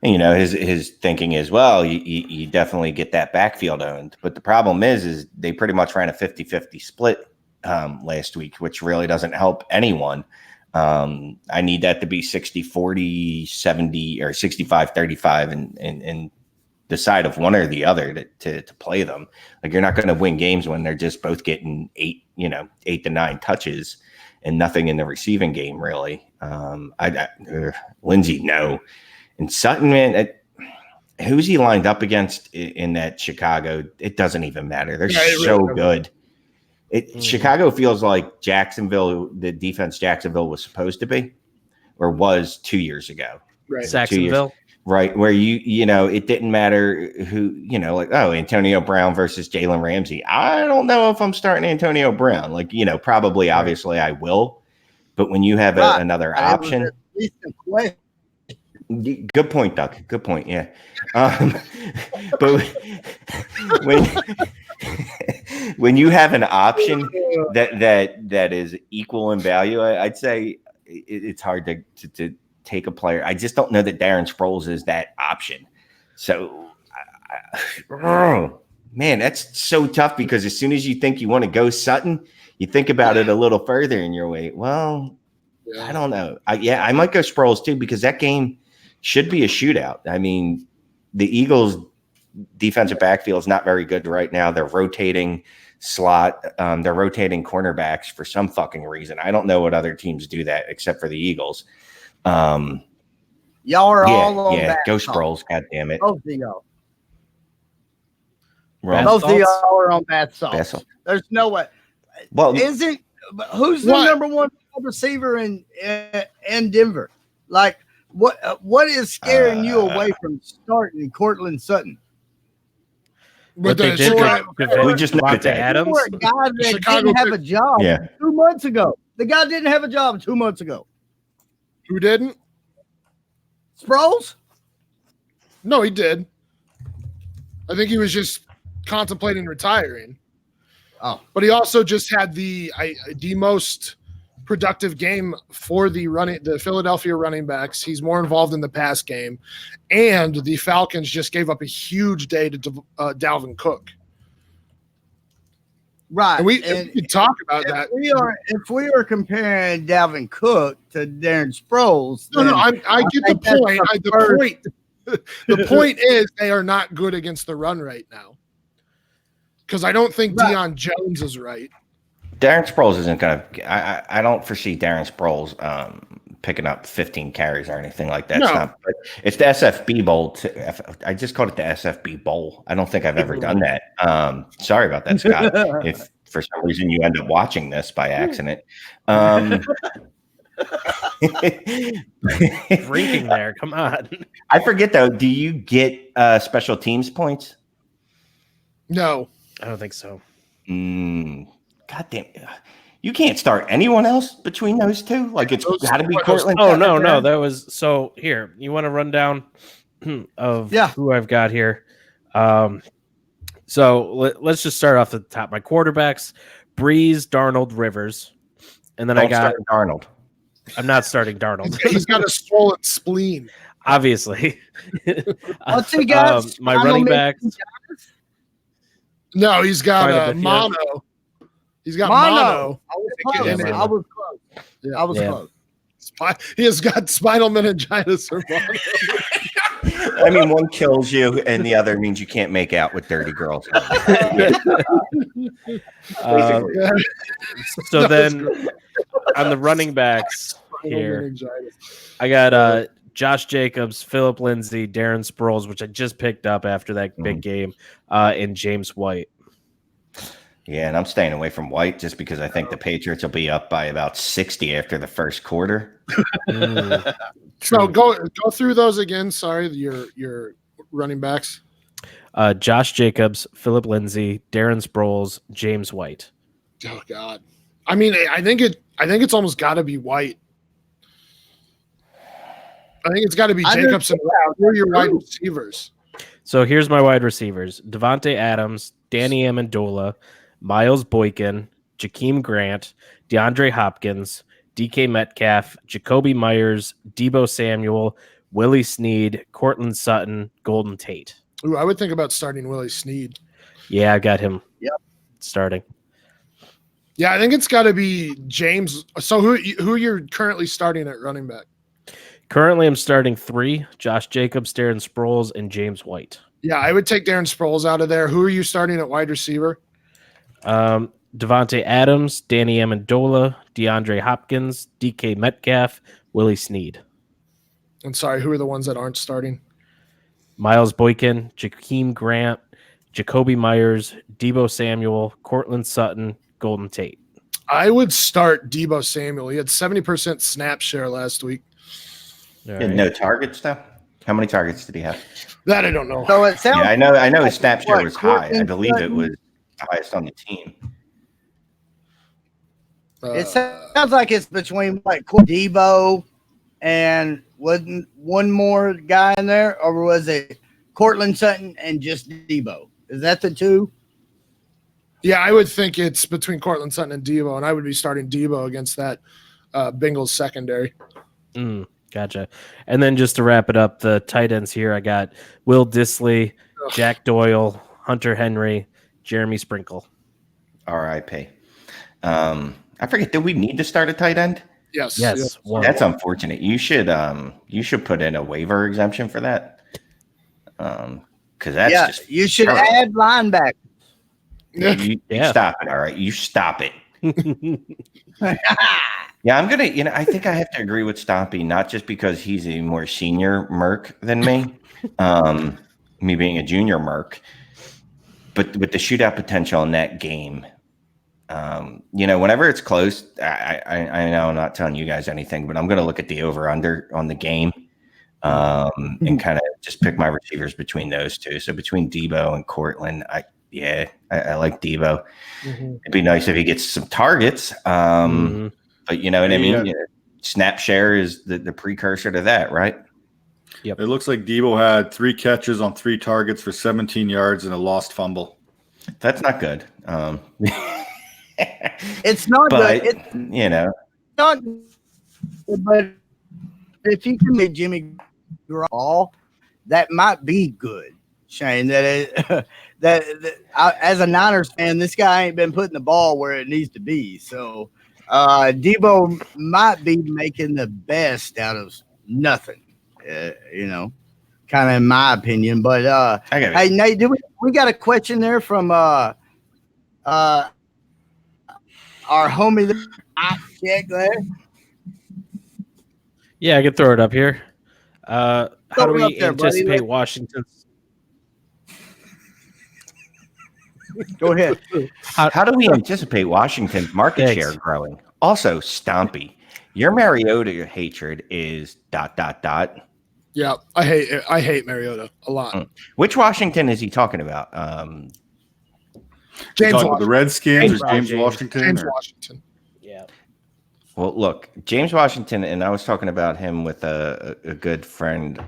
And, his thinking is, well, you definitely get that backfield owned. But the problem is they pretty much ran a 50-50 split last week, which really doesn't help anyone. I need that to be 60-40, 70, or 65-35 and decide of one or the other to play them. Like, you're not going to win games when they're just both getting 8 to 9 touches and nothing in the receiving game, really. Lindsey, no. And Sutton, man, who's he lined up against in that Chicago? It doesn't even matter. They're so good. Chicago feels like Jacksonville, the defense Jacksonville was supposed to be, or was 2 years ago. Right. Saxonville. Right. Where it didn't matter who, Antonio Brown versus Jalen Ramsey. I don't know if I'm starting Antonio Brown. Probably, obviously I will. But when you have another option. Good point, Doug. Good point. Yeah. But when you have an option that is equal in value, I'd say it's hard to take a player. I just don't know that Darren Sproles is that option. So, man, that's so tough because as soon as you think you want to go Sutton, you think about it a little further in your way. Well, yeah. I don't know. I might go Sproles too because that game should be a shootout. I mean, the Eagles' defensive backfield is not very good right now. They're rotating slot. They're rotating cornerbacks for some fucking reason. I don't know what other teams do that except for the Eagles. Y'all are all on that. Go Sproles. God damn it. Both of y'all. Both of y'all are on bath salts. There's no way. Well, who's the number one receiver in Denver? Like, what is scaring you away from starting Cortland Sutton? But they did. We just know that Adams. For a guy that didn't have a job 2 months ago. The guy didn't have a job 2 months ago. Who didn't? Sproles? No, he did. I think he was just contemplating retiring. Oh, but he also just had the most productive game for the Philadelphia running backs. He's more involved in the pass game, and the Falcons just gave up a huge day to Dalvin Cook. Right, and we can talk about that. If we are comparing Dalvin Cook to Darren Sproles, I get the point. The point is they are not good against the run right now. Because I don't think Deion Jones is right. Darren Sproles isn't going to – I don't foresee Darren Sproles picking up 15 carries or anything like that. No. It's the SFB Bowl. I just called it the SFB Bowl. I don't think I've ever done that. Sorry about that, Scott, if for some reason you end up watching this by accident. Drinking there. Come on. I forget, though. Do you get special teams points? No. I don't think so. God damn. You can't start anyone else between those two? Like, it's got to be Cortland? Oh, no. That was – so, here. You want to run down of who I've got here? So, let's just start off at the top. My quarterbacks, Breeze, Darnold, Rivers. And then I got – Darnold. I'm not starting Darnold. He's got a swollen spleen. Obviously. What's he got? My running backs. No, he's got mono. He's got mono. I was close. I was close. He has got spinal meningitis or mono. I mean, one kills you, and the other means you can't make out with dirty girls. So then, on the running backs here, I got Josh Jacobs, Philip Lindsay, Darren Sproles, which I just picked up after that big game, and James White. Yeah, and I'm staying away from White just because I think the Patriots will be up by about 60 after the first quarter. So go through those again. Sorry, your running backs. Josh Jacobs, Philip Lindsay, Darren Sproles, James White. Oh God, I mean, I think it's almost got to be White. I think it's got to be Jacobs and who are your wide receivers? So here's my wide receivers: Devontae Adams, Danny Amendola, Miles Boykin, Jakeem Grant, DeAndre Hopkins, DK Metcalf, Jacoby Myers, Debo Samuel, Willie Snead, Cortland Sutton, Golden Tate. Ooh, I would think about starting Willie Snead. Yeah, I got him. Starting. Yeah, I think it's got to be James. So who you're currently starting at running back? Currently, I'm starting 3: Josh Jacobs, Darren Sproles, and James White. Yeah, I would take Darren Sproles out of there. Who are you starting at wide receiver? Devontae Adams, Danny Amendola, DeAndre Hopkins, DK Metcalf, Willie Snead. I'm sorry, who are the ones that aren't starting? Miles Boykin, Jakeem Grant, Jacoby Myers, Debo Samuel, Cortland Sutton, Golden Tate. I would start Debo Samuel. He had 70% snap share last week. He had no targets though. How many targets did he have? That I don't know. So it sounds. Yeah, I know his snap share was high. I Cortland believe it Sutton? was the highest on the team. It sounds like it's between like Debo and wasn't one more guy in there, or was it Cortland Sutton and just Debo? Is that the two? Yeah, I would think it's between Cortland Sutton and Debo, and I would be starting Debo against that Bengals secondary. Gotcha. And then just to wrap it up, the tight ends here, I got Will Dissly, Jack Doyle, Hunter Henry, Jeremy Sprinkle. R.I.P. I forget. Did we need to start a tight end? Yes. One. That's unfortunate. You should put in a waiver exemption for that. Because that's just you should terrible. add linebacker. You stop it. All right, you stop it. Yeah, I'm gonna. I think I have to agree with Stompy, not just because he's a more senior Merc than me, me being a junior Merc, but with the shootout potential in that game. Whenever it's close, I know I'm not telling you guys anything, but I'm gonna look at the over/under on the game, and kind of just pick my receivers between those two. So between Debo and Cortland, I like Debo. It'd be nice if he gets some targets. But you know what I mean? Yeah. Snap share is the precursor to that, right? Yep. It looks like Debo had 3 catches on 3 targets for 17 yards and a lost fumble. That's not good. It's not but, good. It's not. But if you can make Jimmy Garoppolo, that might be good, Shane. That as a Niners fan, this guy ain't been putting the ball where it needs to be. So Debo might be making the best out of nothing, kind of in my opinion. But hey, Nate, we got a question there from our homie check there. Yeah, I can throw it up here. How do we anticipate Washington's? Go ahead. How do we anticipate Washington's market share growing? Also, Stompy, your Mariota hatred is ... Yeah, I hate Mariota a lot. Which Washington is he talking about? James Washington. The Redskins or James Washington? James Washington. Yeah. Well, look, James Washington, and I was talking about him with a good friend,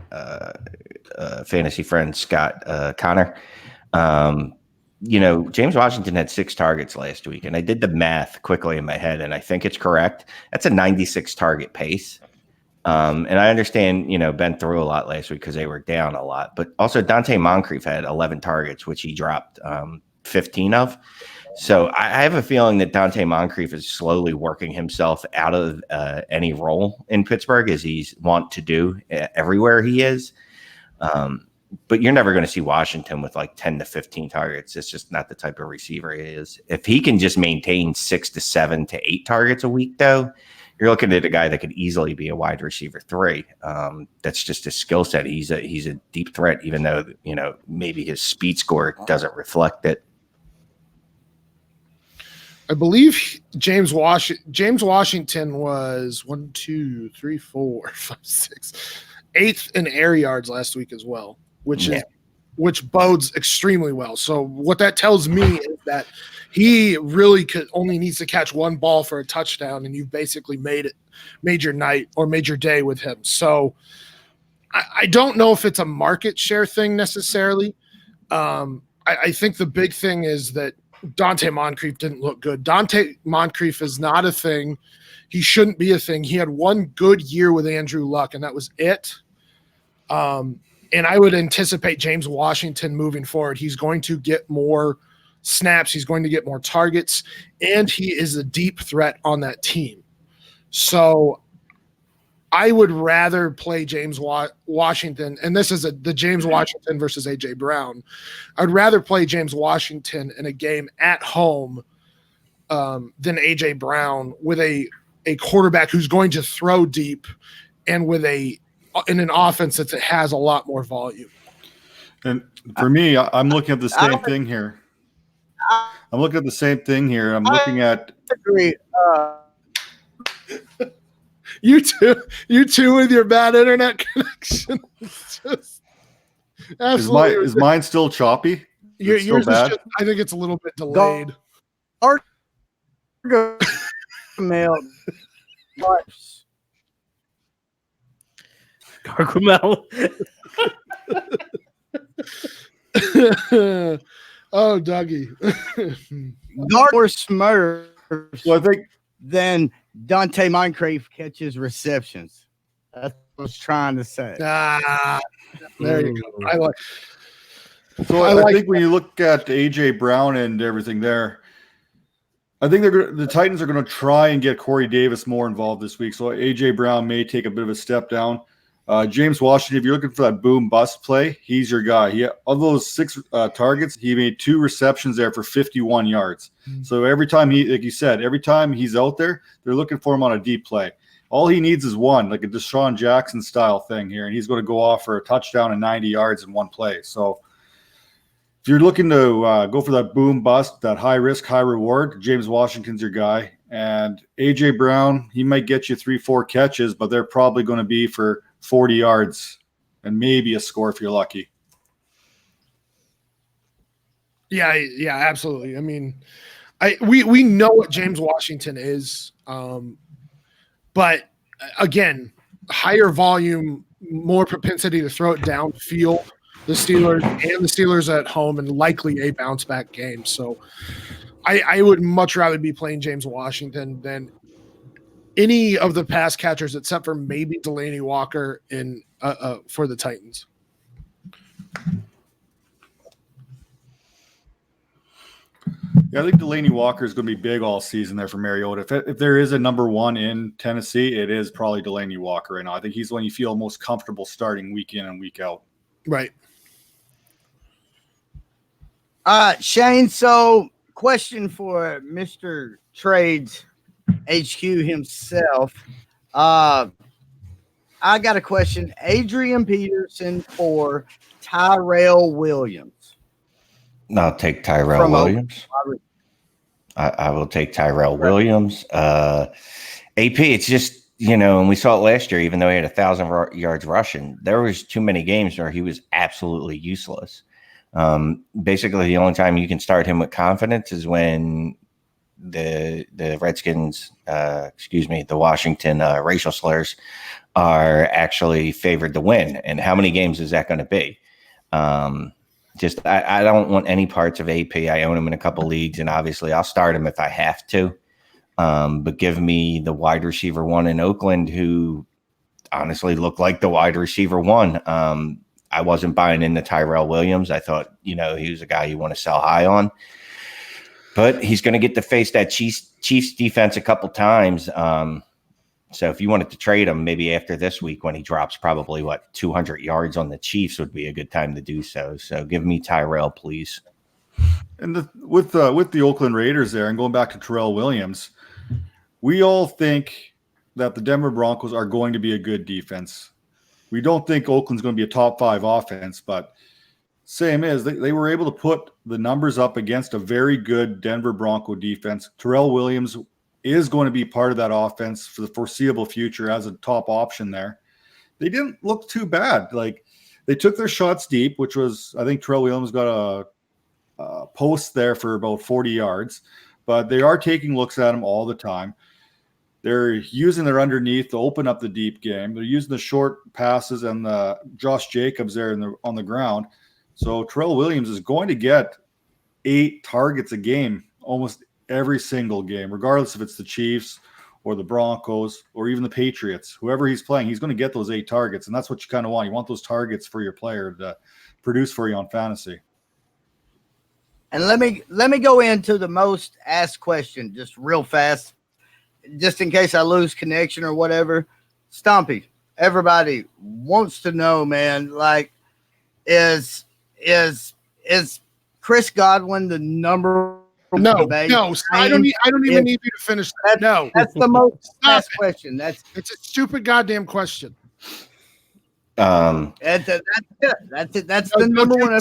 fantasy friend, Scott Connor. James Washington had 6 targets last week, and I did the math quickly in my head, and I think it's correct. That's a 96 target pace. And I understand, Ben threw a lot last week because they were down a lot, but also Dante Moncrief had 11 targets, which he dropped 15 of. So I have a feeling that Dante Moncrief is slowly working himself out of any role in Pittsburgh, as he's wont to do everywhere he is. But you're never going to see Washington with like 10 to 15 targets. It's just not the type of receiver he is. If he can just maintain 6 to 7 to 8 targets a week, though, you're looking at a guy that could easily be a wide receiver 3. That's just his skill set. He's a deep threat, even though, maybe his speed score doesn't reflect it. I believe James Washington was 1, 2, 3, 4, 5, 6, 8th in air yards last week as well, which bodes extremely well. So what that tells me is that he really only needs to catch one ball for a touchdown, and you've basically made your night or made your day with him. So I don't know if it's a market share thing necessarily. I think the big thing is that Dante Moncrief didn't look good. Dante Moncrief is not a thing. He shouldn't be a thing. He had one good year with Andrew Luck, and that was it. And I would anticipate James Washington moving forward. He's going to get more snaps. He's going to get more targets, and he is a deep threat on that team. So I would rather play James Washington, and this is the James Washington versus A.J. Brown. I'd rather play James Washington in a game at home than A.J. Brown with a quarterback who's going to throw deep and in an offense that has a lot more volume. And for me, I'm looking at the same thing here. I'm looking at the same thing here. I'm looking at. Agree. You too with your bad internet connection. Is mine still choppy? Yours is just, I think it's a little bit delayed. Gargamel. Oh, Dougie. More Smurfs Well, I think than Dante Moncrief catches receptions. That's what I was trying to say. There you go. I like. So I think when you look at A.J. Brown and everything there, I think the Titans are going to try and get Corey Davis more involved this week. So A.J. Brown may take a bit of a step down. James Washington, if you're looking for that boom bust play, he's your guy. Of those 6 targets, he made 2 receptions there for 51 yards. Mm-hmm. So every time like you said, every time he's out there, they're looking for him on a deep play. All he needs is one, like a Deshaun Jackson style thing here, and he's going to go off for a touchdown and 90 yards in one play. So if you're looking to go for that boom bust, that high risk, high reward, James Washington's your guy. And A.J. Brown, he might get you 3-4 catches, but they're probably going to be for 40 yards and maybe a score if you're lucky. Yeah, absolutely. I mean, we know what James Washington is, but again, higher volume, more propensity to throw it downfield. The Steelers at home, and likely a bounce back game. So I would much rather be playing James Washington than any of the pass catchers except for maybe Delaney Walker for the Titans. Yeah, I think Delaney Walker is going to be big all season there for Mariota. If there is a number 1 in Tennessee, it is probably Delaney Walker right now. I think he's the one you feel most comfortable starting week in and week out. Right. Shane, so question for Mr. Trades HQ himself. I got a question. Adrian Peterson for Tyrell Williams. I'll take Tyrell Williams. I will take Tyrell Williams. AP, it's just, and we saw it last year, even though he had 1,000 yards rushing, there was too many games where he was absolutely useless. Basically, the only time you can start him with confidence is when the Redskins, the Washington racial slurs are actually favored to win. And how many games is that going to be? I don't want any parts of AP. I own him in a couple leagues, and obviously I'll start him if I have to. But give me the wide receiver 1 in Oakland, who honestly looked like the wide receiver 1. I wasn't buying into Tyrell Williams. I thought, he was a guy you want to sell high on. But he's going to get to face that Chiefs defense a couple times. So if you wanted to trade him, maybe after this week when he drops probably, 200 yards on the Chiefs would be a good time to do so. So give me Tyrell, please. And with the Oakland Raiders there, and going back to Tyrell Williams, we all think that the Denver Broncos are going to be a good defense. We don't think Oakland's going to be a top 5 offense, but same is they were able to put the numbers up against a very good Denver Bronco defense. Terrell Williams is going to be part of that offense for the foreseeable future as a top option there. They didn't look too bad. Like, they took their shots deep, which was, I think Terrell Williams got a post there for about 40 yards, but they are taking looks at him all the time. They're using their underneath to open up the deep game. They're using the short passes and the Josh Jacobs there on the ground. So Terrell Williams is going to get 8 targets a game, almost every single game, regardless if it's the Chiefs or the Broncos or even the Patriots. Whoever he's playing, he's going to get those 8 targets, and that's what you kind of want. You want those targets for your player to produce for you on fantasy. And let me go into the most asked question just real fast, just in case I lose connection or whatever. Stompy, everybody wants to know, man, like, is Chris Godwin the number one? No, I don't even need you to finish that. No, that's the most asked question. It's a stupid goddamn question. That's it. That's the number one.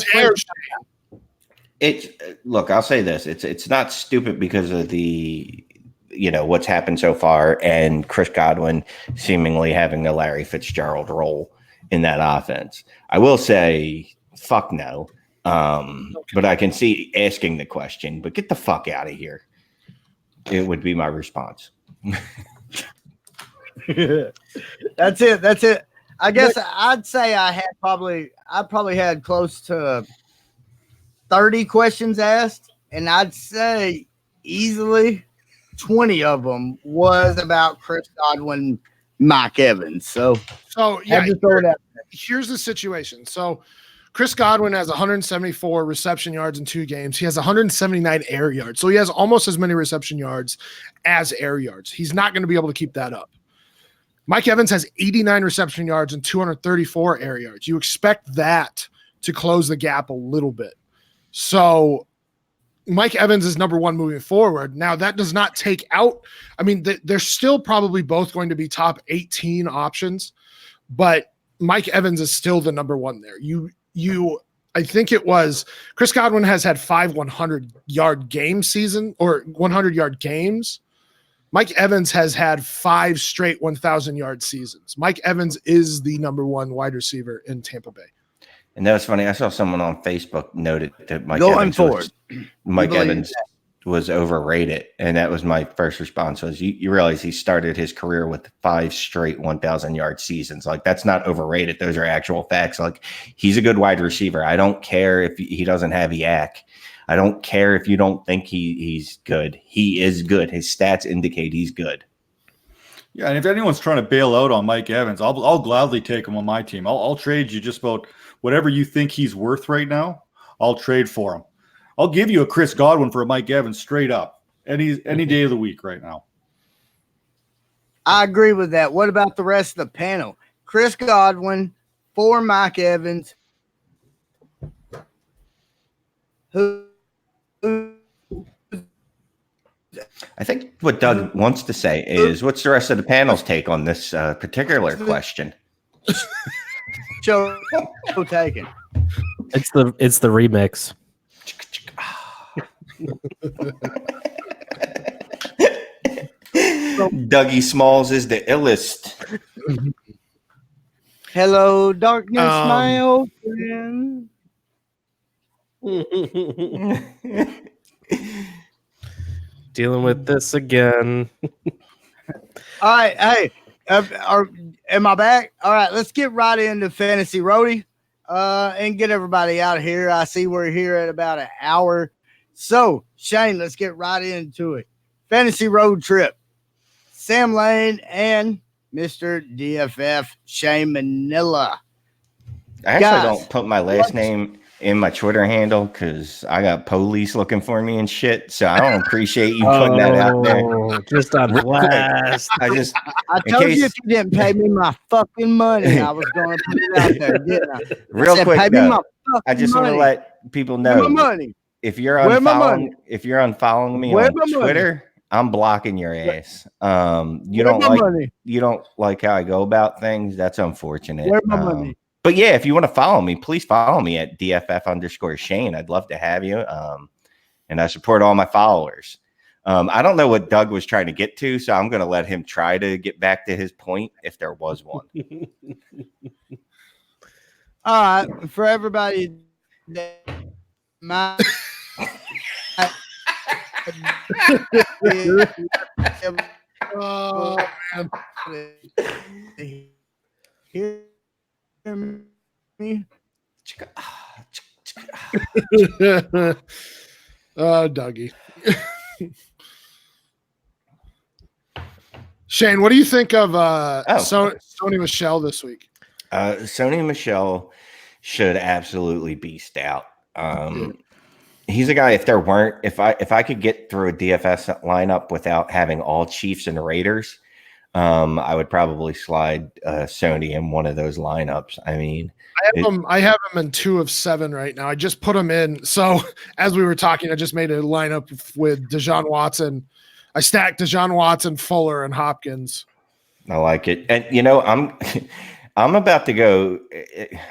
Look, I'll say this: it's not stupid because of the what's happened so far, and Chris Godwin seemingly having the Larry Fitzgerald role in that offense. I will say, fuck no. But I can see asking the question, but get the fuck out of here. It would be my response. That's it. I guess I'd say I probably had close to 30 questions asked, and I'd say easily 20 of them was about Chris Godwin, Mike Evans. So yeah, here's the situation. So Chris Godwin has 174 reception yards in 2 games. He has 179 air yards. So he has almost as many reception yards as air yards. He's not going to be able to keep that up. Mike Evans has 89 reception yards and 234 air yards. You expect that to close the gap a little bit. So Mike Evans is number 1 moving forward. Now, that does not take out – I mean, they're still probably both going to be top 18 options, but Mike Evans is still the number 1 there. I think it was – Chris Godwin has had 5 100-yard game season or 100-yard games. Mike Evans has had 5 straight 1,000-yard seasons. Mike Evans is the number 1 wide receiver in Tampa Bay. And that was funny. I saw someone on Facebook noted that Mike Evans was overrated. And that was my first response was you realize he started his career with 5 straight 1,000-yard seasons. Like, that's not overrated. Those are actual facts. Like, he's a good wide receiver. I don't care if he doesn't have yak. I don't care if you don't think he's good. He is good. His stats indicate he's good. Yeah, and if anyone's trying to bail out on Mike Evans, I'll gladly take him on my team. I'll trade you just about whatever you think he's worth right now. I'll trade for him. I'll give you a Chris Godwin for a Mike Evans straight up any day of the week right now. I agree with that. What about the rest of the panel? Chris Godwin for Mike Evans. I think what Doug wants to say is, what's the rest of the panel's take on this particular question? Show taken. It's the remix. Dougie Smalls is the illest. Hello, darkness, my old friend. Dealing with this again. All right, hey, am I back? All right, let's get right into Fantasy Roadie and get everybody out of here. I see we're here at about an hour. So, Shane, let's get right into it. Fantasy Road Trip. Sam Lane and Mr. DFF Shane Manila. I actually don't put my last name in my Twitter handle because I got police looking for me and shit. So I don't appreciate you putting that out there. Just on blast. I told you if you didn't pay me my fucking money, I was going to put it out there, didn't I? Real quick, though, I just want to let people know if you're unfollowing me on Twitter, I'm blocking your ass. You Where's don't my like money? you don't like how I go about things. That's unfortunate. Where's my money? But yeah, if you want to follow me, please follow me at DFF_Shane. I'd love to have you. And I support all my followers. I don't know what Doug was trying to get to, so I'm going to let him try to get back to his point if there was one. All right, for everybody that might Oh, man. hear me. Oh, Dougie. Shane, what do you think of Sony Michelle this week? Sony Michelle should absolutely beast out. He's a guy. If I could get through a DFS lineup without having all Chiefs and Raiders, I would probably slide Sony in one of those lineups. I mean, I have him in 2 of 7 right now. I just put him in. So as we were talking, I just made a lineup with Deshaun Watson. I stacked Deshaun Watson, Fuller, and Hopkins. I like it. And I'm about to go.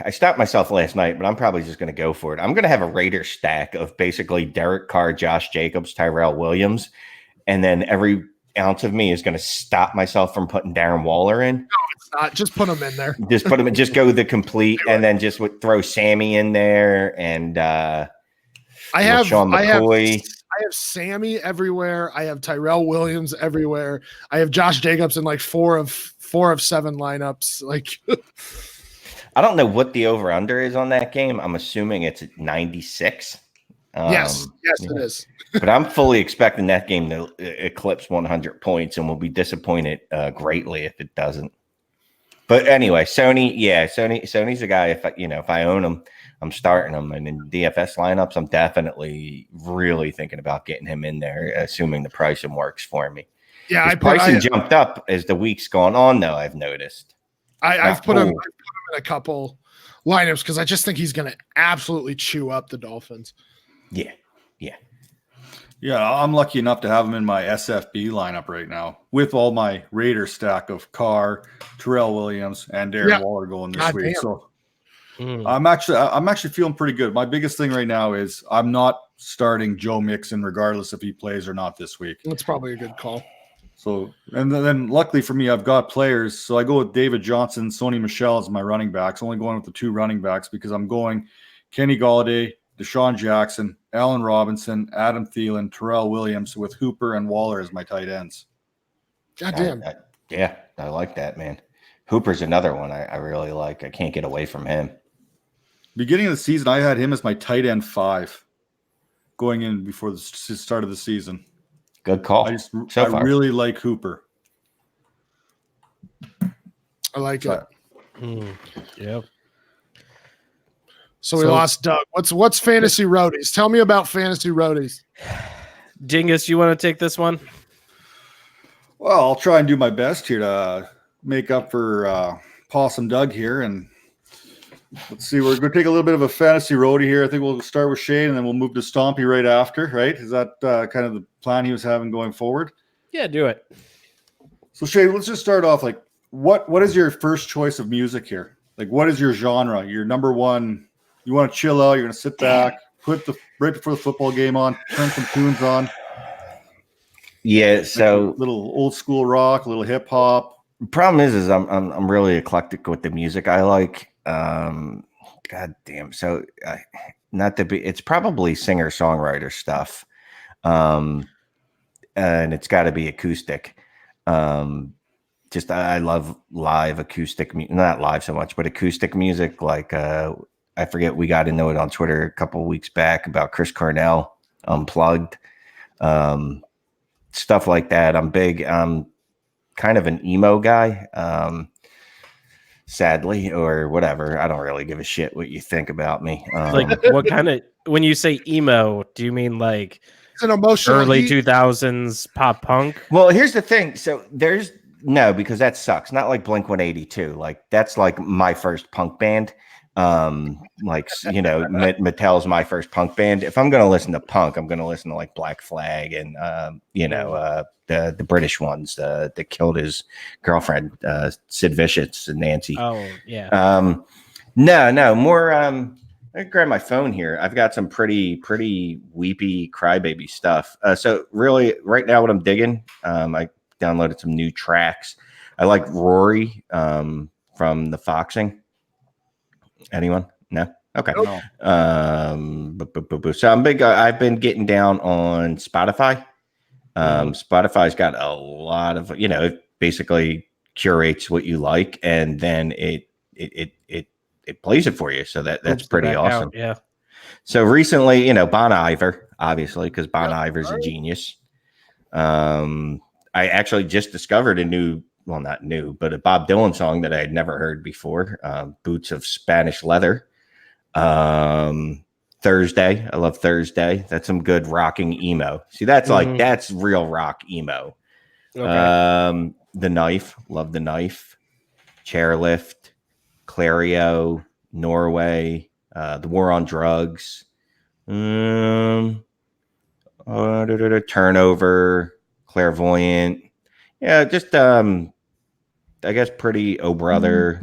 I stopped myself last night, but I'm probably just going to go for it. I'm going to have a Raider stack of basically Derek Carr, Josh Jacobs, Tyrell Williams, and then every ounce of me is going to stop myself from putting Darren Waller in. No, it's not. Just put him in there. Just put him in. Just go the complete, and then just throw Sammy in there, and I have Sean McCoy. I have Sammy everywhere. I have Tyrell Williams everywhere. I have Josh Jacobs in like 4 of 7 lineups. Like, I don't know what the over under is on that game. I'm assuming it's at 96. Yes, it is. But I'm fully expecting that game to eclipse 100 points, and will be disappointed greatly if it doesn't. But anyway, Sony's a guy. If I own him, I'm starting him. And in DFS lineups, I'm definitely really thinking about getting him in there, assuming the pricing works for me. Yeah, pricing jumped up as the week's gone on, though. I've noticed. I've put him in a couple lineups because I just think he's going to absolutely chew up the Dolphins. Yeah, I'm lucky enough to have him in my SFB lineup right now with all my Raider stack of Carr, Terrell Williams, and Darren Waller going this week. Damn. So I'm actually feeling pretty good. My biggest thing right now is I'm not starting Joe Mixon regardless if he plays or not this week. That's probably a good call. So, and then luckily for me, I've got players. So I go with David Johnson, Sony Michelle as my running backs. Only going with the 2 running backs because I'm going Kenny Galladay, Deshaun Jackson, Allen Robinson, Adam Thielen, Terrell Williams with Hooper and Waller as my tight ends. God damn. I like that, man. Hooper's another one I really like. I can't get away from him. Beginning of the season, I had him as my tight end 5 going in before the start of the season. Good call. I really like Hooper. I like it. Yep. So we lost Doug. What's fantasy roadies? Tell me about fantasy roadies. Dingus, you want to take this one? Well, I'll try and do my best here to make up for Possum Doug here. And let's see, we're going to take a little bit of a fantasy roadie here. I think we'll start with Shane and then we'll move to Stompy right after, right? Is that kind of the plan he was having going forward? Yeah, do it. So Shane, let's just start off. Like, what is your first choice of music here? Like, what is your genre? Your number one? You want to chill out? You're going to sit back, put right before the football game on, turn some tunes on. Yeah, so like a little old school rock, a little hip hop. Problem is I'm really eclectic with the music I like. God damn. So it's probably singer songwriter stuff, and it's got to be acoustic. I love live acoustic, not live so much, but acoustic music. Like I forget, we got into it on Twitter a couple of weeks back about Chris Cornell Unplugged, stuff like that. I'm big. I'm kind of an emo guy, sadly, or whatever. I don't really give a shit what you think about me. Like, what kind of, when you say emo, do you mean like it's an emotional early 2000s pop punk? Well, here's the thing. So no, because that sucks. Not like Blink-182. Like that's like my first punk band. Like, you know, Mattel's my first punk band. If I'm going to listen to punk, I'm going to listen to like Black Flag and, you know, the British ones that killed his girlfriend, Sid Vicious and Nancy. Oh, yeah. No, more. I grab my phone here. I've got some pretty weepy crybaby stuff. So really, right now, what I'm digging, I downloaded some new tracks. I like Rory from the Foxing. Anyone? No. Okay. No. So I'm big. I've been getting down on Spotify. Spotify's got a lot of, you know, it basically curates what you like, and then it plays it for you. So that's pretty awesome. Out, yeah. So recently, you know, Bon Iver, obviously, because Bon Iver's a genius. I actually just discovered a new, well, not new, but a Bob Dylan song that I had never heard before, Boots of Spanish Leather. Thursday. I love Thursday. That's some good rocking emo. See, that's like, that's real rock emo. Okay. The Knife. Love The Knife. Chairlift. Clario. Norway. The War on Drugs. Turnover. Clairvoyant. Yeah, just I guess pretty Oh Brother.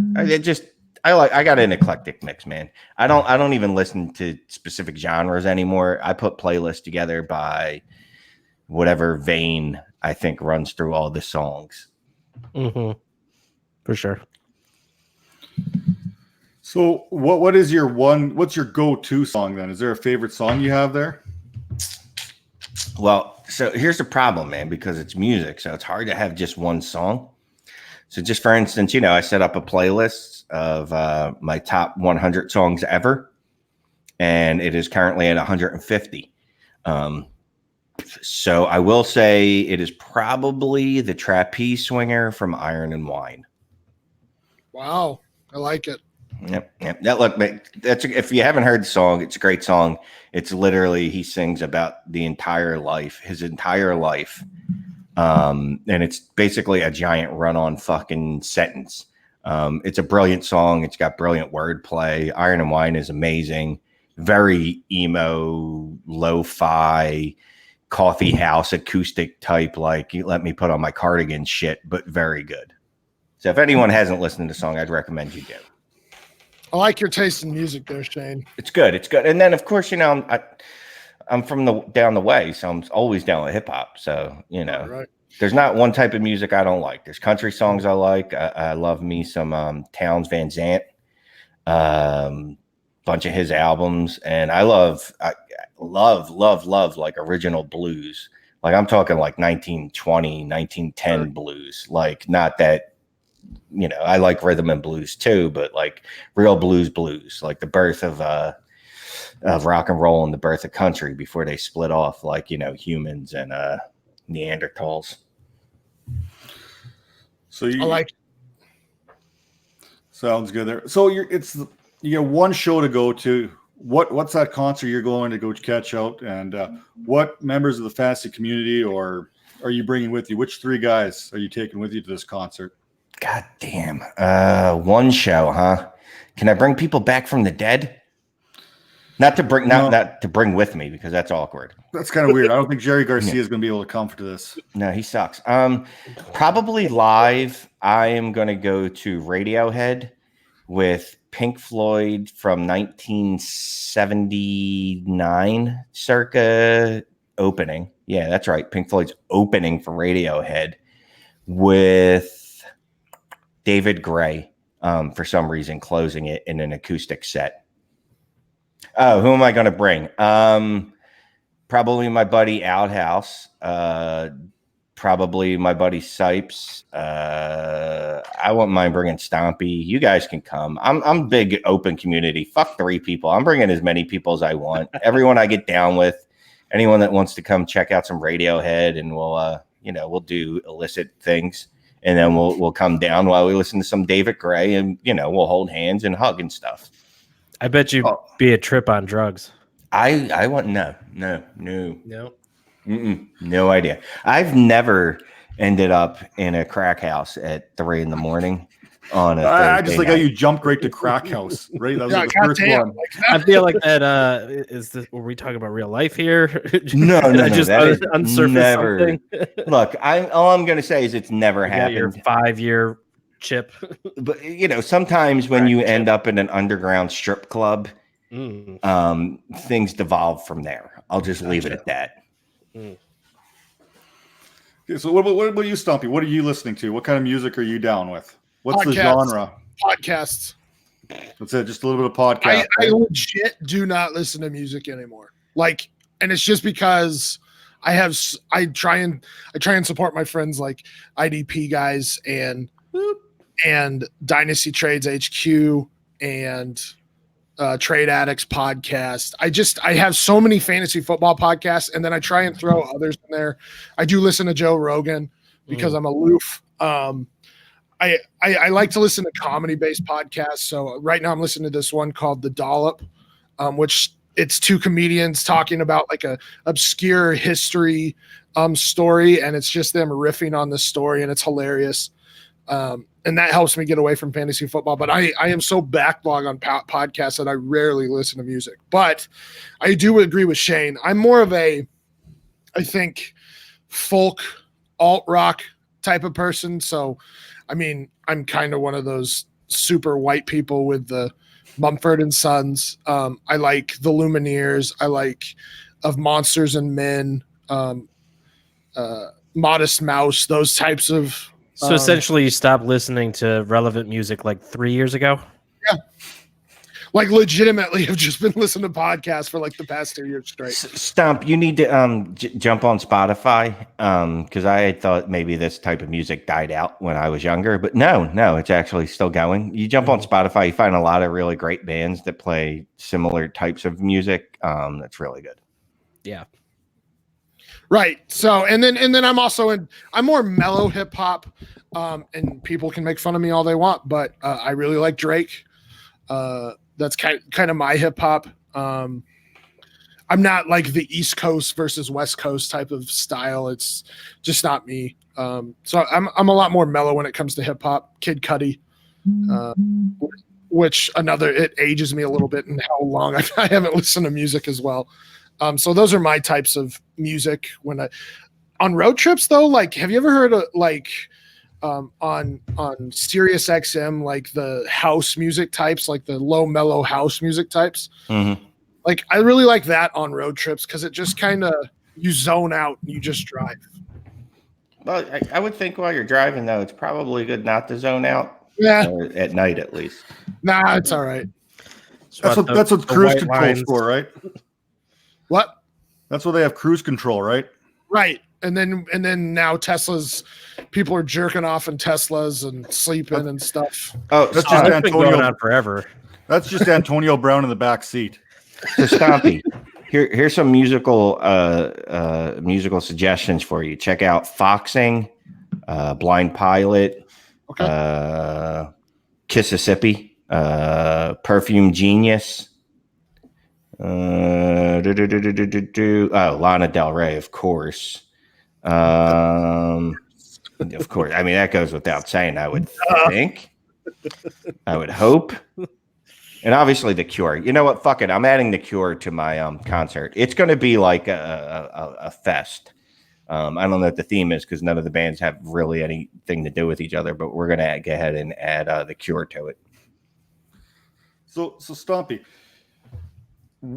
I got an eclectic mix, man. I don't even listen to specific genres anymore. I put playlists together by whatever vein I think runs through all the songs. For sure. So what's your go-to song then? Is there a favorite song you have there? Well, so here's the problem, man, because it's music, so it's hard to have just one song. So just for instance, you know, I set up a playlist of my top 100 songs ever, and it is currently at 150. So I will say it is probably the Trapeze Swinger from Iron and Wine. Wow, I like it. Yep. That's if you haven't heard the song, it's a great song. It's literally he sings about his entire life. And it's basically a giant run-on fucking sentence. It's a brilliant song. It's got brilliant wordplay. Iron and Wine is amazing. Very emo, lo-fi, coffee house acoustic type, like you let me put on my cardigan shit, but very good. So if anyone hasn't listened to the song, I'd recommend you do. I like your taste in music there, Shane. It's good. And then of course, you know, I'm from down the way, so I'm always down with hip hop. So, you know, right. There's not one type of music I don't like. There's country songs I like. I love me some Townes Van Zandt, bunch of his albums, and I love like original blues. Like I'm talking like 1920, 1910 blues. Like not that, you know, I like rhythm and blues too, but like real blues, like the birth of rock and roll and the birth of country before they split off, like, you know, humans and Neanderthals. So I like. Sounds good there. So you got one show to go to. What's that concert you're going to go catch out? And what members of the fantasy community or are you bringing with you? Which three guys are you taking with you to this concert? God damn. One show, huh? Can I bring people back from the dead? Not to bring with me because that's awkward. That's kind of weird. I don't think Jerry Garcia is going to be able to come to this. No, he sucks. Probably live. I am going to go to Radiohead with Pink Floyd from 1979 circa opening. Yeah, that's right. Pink Floyd's opening for Radiohead with David Gray for some reason closing it in an acoustic set. Oh, who am I going to bring? Probably my buddy Outhouse. Probably my buddy Sipes. I wouldn't mind bringing Stompy. You guys can come. I'm big open community. Fuck 3 people. I'm bringing as many people as I want. Everyone I get down with. Anyone that wants to come check out some Radiohead, and we'll do illicit things, and then we'll come down while we listen to some David Gray, and we'll hold hands and hug and stuff. I bet you'd be a trip on drugs. I want no. No idea. I've never ended up in a crack house at 3 a.m. on a I just Thursday like how night. you jumped right to Crack House, right? That was Yeah, like the first goddamn. one. I feel like that. Is this? Were we talking about real life here? No, Did no, I no. just That is unsurface never. something? Look, all I'm going to say is it's never You got your happened. 5-year chip. But sometimes when you end up in an underground strip club, things devolve from there. I'll just leave it at that. Okay, so what about you, Stumpy? What are you listening to? What kind of music are you down with? What's the genre? Podcasts. That's it. Just a little bit of podcast. I legit do not listen to music anymore. Like, and it's just because I try and support my friends like IDP guys and Dynasty Trades HQ and Trade Addicts podcast. I have so many fantasy football podcasts, and then I try and throw others in there. I do listen to Joe Rogan because I'm aloof. I like to listen to comedy-based podcasts. So right now I'm listening to this one called The Dollop, which it's two comedians talking about like a obscure history story, and it's just them riffing on the story, and it's hilarious. And that helps me get away from fantasy football. But I am so backlogged on podcasts that I rarely listen to music. But I do agree with Shane. I'm more of I think, folk, alt-rock type of person. So, I mean, I'm kind of one of those super white people with the Mumford & Sons. I like the Lumineers. I like Of Monsters and Men, Modest Mouse, those types of... So essentially, you stopped listening to relevant music like 3 years ago? Yeah. Like legitimately have just been listening to podcasts for like the past 2 years straight. Stump, you need to jump on Spotify because I thought maybe this type of music died out when I was younger, but no, it's actually still going. You jump on Spotify, you find a lot of really great bands that play similar types of music. That's really good. Yeah. Right. So, and then I'm more mellow hip hop, and people can make fun of me all they want, but I really like Drake. That's kind of my hip hop. I'm not like the East Coast versus West Coast type of style. It's just not me. So I'm a lot more mellow when it comes to hip hop. Kid Cudi, which it ages me a little bit in how long I haven't listened to music as well. So those are my types of music on road trips though. Like, have you ever heard of like, on Sirius XM, like the house music types, like the low mellow house music types? Mm-hmm. Like, I really like that on road trips because it just kind of, you zone out and you just drive. Well, I would think while you're driving though, it's probably good not to zone out. Yeah. At night at least. Nah, it's all right. That's what cruise control's for, right? What? That's what they have cruise control, right? Right. And then now people are jerking off in Teslas and sleeping and stuff. Oh, that's just That's been going Antonio. on forever. That's just Antonio Brown in the back seat. So Stompy, here's some musical suggestions for you. Check out Foxing, Blind Pilot, Okay. Kississippi, Perfume Genius. Lana Del Rey, of course. Of course. I mean, that goes without saying, I would think. I would hope. And obviously The Cure. You know what? Fuck it. I'm adding The Cure to my concert. It's going to be like a fest. I don't know what the theme is because none of the bands have really anything to do with each other, but we're going to go ahead and add The Cure to it. So Stompy,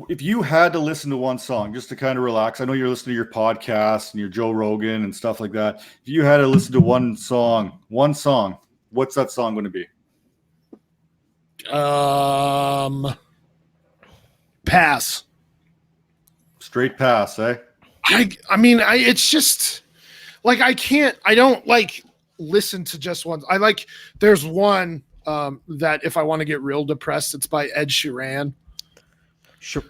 if you had to listen to one song just to kind of relax, I know you're listening to your podcast and your Joe Rogan and stuff like that. If you had to listen to one song, what's that song going to be? Pass. Straight pass, eh? I mean, it's just like I don't like listen to just one. There's one that if I want to get real depressed, it's by Ed Sheeran. Sure.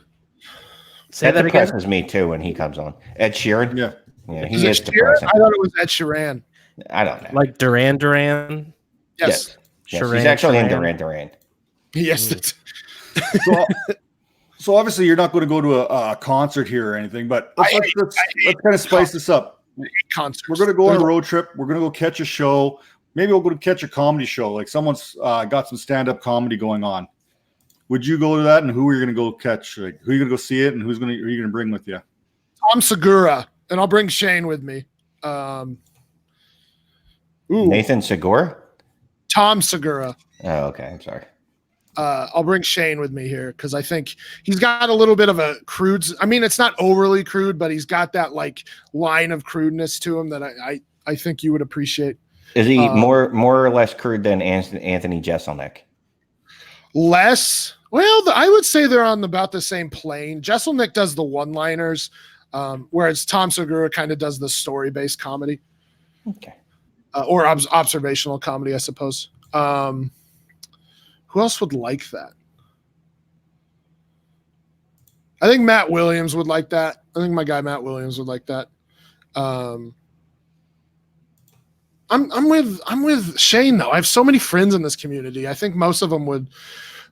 Say that again. depresses me too when he comes on. Ed Sheeran? Yeah. He is depressing. I thought it was Ed Sheeran. I don't know. Like Duran? Yes. Yes. He's actually in Duran. Yes. So obviously you're not going to go to a concert here or anything, but let's kind of spice this up. Concerts. We're going to go on a road trip. We're going to go catch a show. maybe we'll go to catch a comedy show. Like someone's got some stand-up comedy going on. Would you go to that? And who are you going to go catch? Like, who are you going to go see it? And who are you going to bring with you? Tom Segura, and I'll bring Shane with me. Nathan Segura? Tom Segura. Oh, okay. I'm sorry. I'll bring Shane with me here because I think he's got a little bit of a crude. I mean, it's not overly crude, but he's got that like line of crudeness to him that I think you would appreciate. Is he more or less crude than Anthony Jeselnik? Less. Well, I would say they're on about the same plane. Jeselnik does the one-liners, whereas Tom Segura kind of does the story-based comedy. Okay. Or observational comedy, I suppose. Who else would like that? I think Matt Williams would like that. I think my guy Matt Williams would like that. I'm with Shane though. I have so many friends in this community. I think most of them would,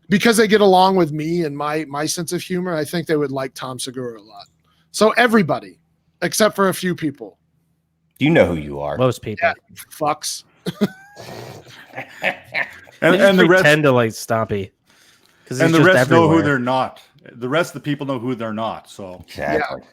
because they get along with me and my sense of humor. I think they would like Tom Segura a lot. So everybody, except for a few people. Do you know who you are? Most people. Yeah, fucks. And the rest tend to like Stompy. And the rest know who they're not. The rest of the people know who they're not. So exactly. Yeah.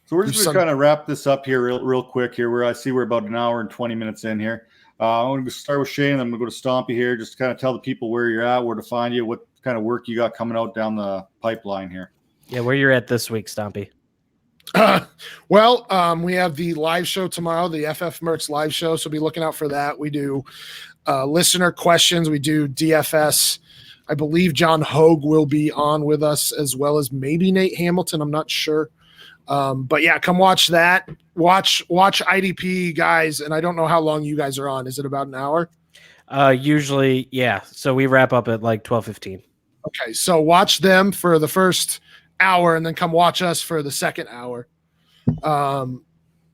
So we're just going to kind of wrap this up here real quick here. Where I see we're about an hour and 20 minutes in here. I'm going to start with Shane. I'm going to go to Stompy here. Just to kind of tell the people where you're at, where to find you, what kind of work you got coming out down the pipeline here. Yeah, where you're at this week, Stompy. Well, we have the live show tomorrow, the FF Mercs live show. So be looking out for that. We do listener questions. We do DFS. I believe John Hogue will be on with us, as well as maybe Nate Hamilton. I'm not sure. But yeah, come watch that. Watch IDP, guys. And I don't know how long you guys are on. Is it about an hour? Usually, yeah. So we wrap up at like 12:15. Okay, so watch them for the first hour and then come watch us for the second hour.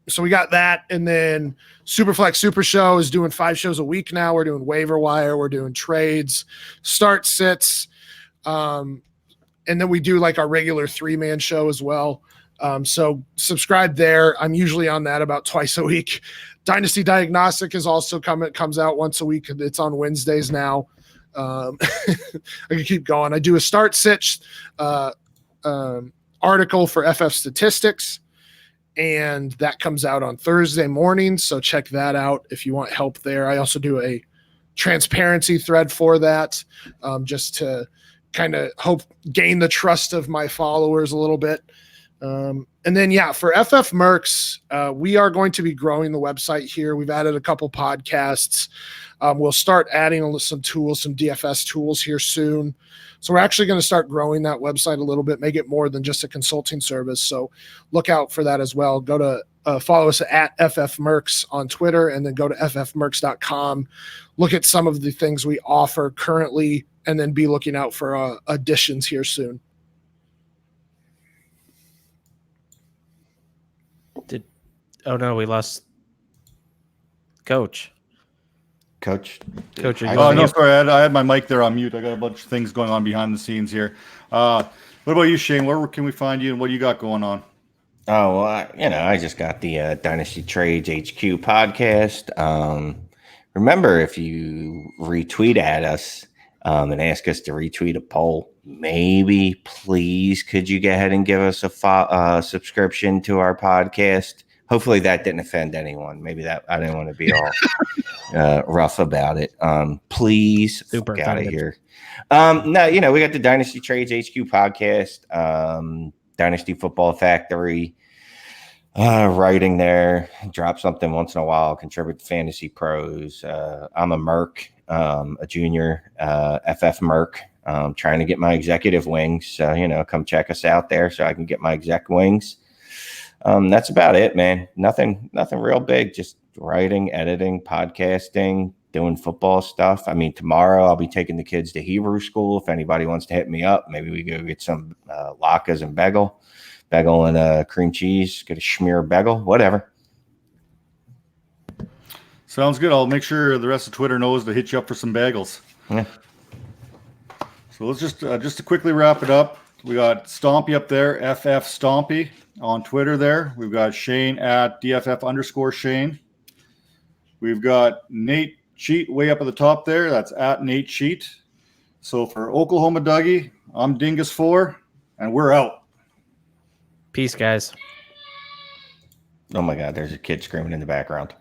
So we got that, and then Superflex Super Show is doing 5 shows a week now. We're doing waiver wire, we're doing trades, start sits, and then we do like our regular 3-man show as well. So subscribe there. I'm usually on that about twice a week. Dynasty Diagnostic is also comes out once a week. It's on Wednesdays now. I can keep going. I do a start sit article for FF Statistics, and that comes out on Thursday mornings. So check that out if you want help there. I also do a transparency thread for that, just to kind of gain the trust of my followers a little bit. And then, yeah, for FF Mercs, we are going to be growing the website here. We've added a couple podcasts. We'll start adding some tools, some DFS tools here soon. So we're actually going to start growing that website a little bit, make it more than just a consulting service. So look out for that as well. Go to follow us at FF Mercs on Twitter, and then go to ffmercs.com. Look at some of the things we offer currently, and then be looking out for additions here soon. Oh no, we lost Coach. Coach. Are you Oh no, sorry, I had my mic there on mute. I got a bunch of things going on behind the scenes here. What about you, Shane? Where can we find you, and what do you got going on? Oh, well, I just got the Dynasty Trades HQ podcast. Remember, if you retweet at us and ask us to retweet a poll, maybe, please, could you go ahead and give us a subscription to our podcast? Hopefully that didn't offend anyone. Maybe that I didn't want to be all rough about it. Please Super get out of here. No, we got the Dynasty Trades HQ podcast, Dynasty Football Factory, writing there, drop something once in a while, contribute to Fantasy Pros. I'm a Merc, a junior FF Merc, trying to get my executive wings. So, come check us out there so I can get my exec wings. That's about it, man. Nothing real big, just writing, editing, podcasting, doing football stuff. I mean, tomorrow I'll be taking the kids to Hebrew school. If anybody wants to hit me up, maybe we go get some latkes and bagel and cream cheese, get a schmear bagel, whatever. Sounds good. I'll make sure the rest of Twitter knows to hit you up for some bagels. Yeah. So let's just to quickly wrap it up. We got Stompy up there, FF Stompy on Twitter there. We've got Shane at DFF_Shane. We've got Nate Cheat way up at the top there. That's at Nate Cheat. So for Oklahoma Dougie, I'm Dingus4, and we're out. Peace, guys. Oh my God, there's a kid screaming in the background.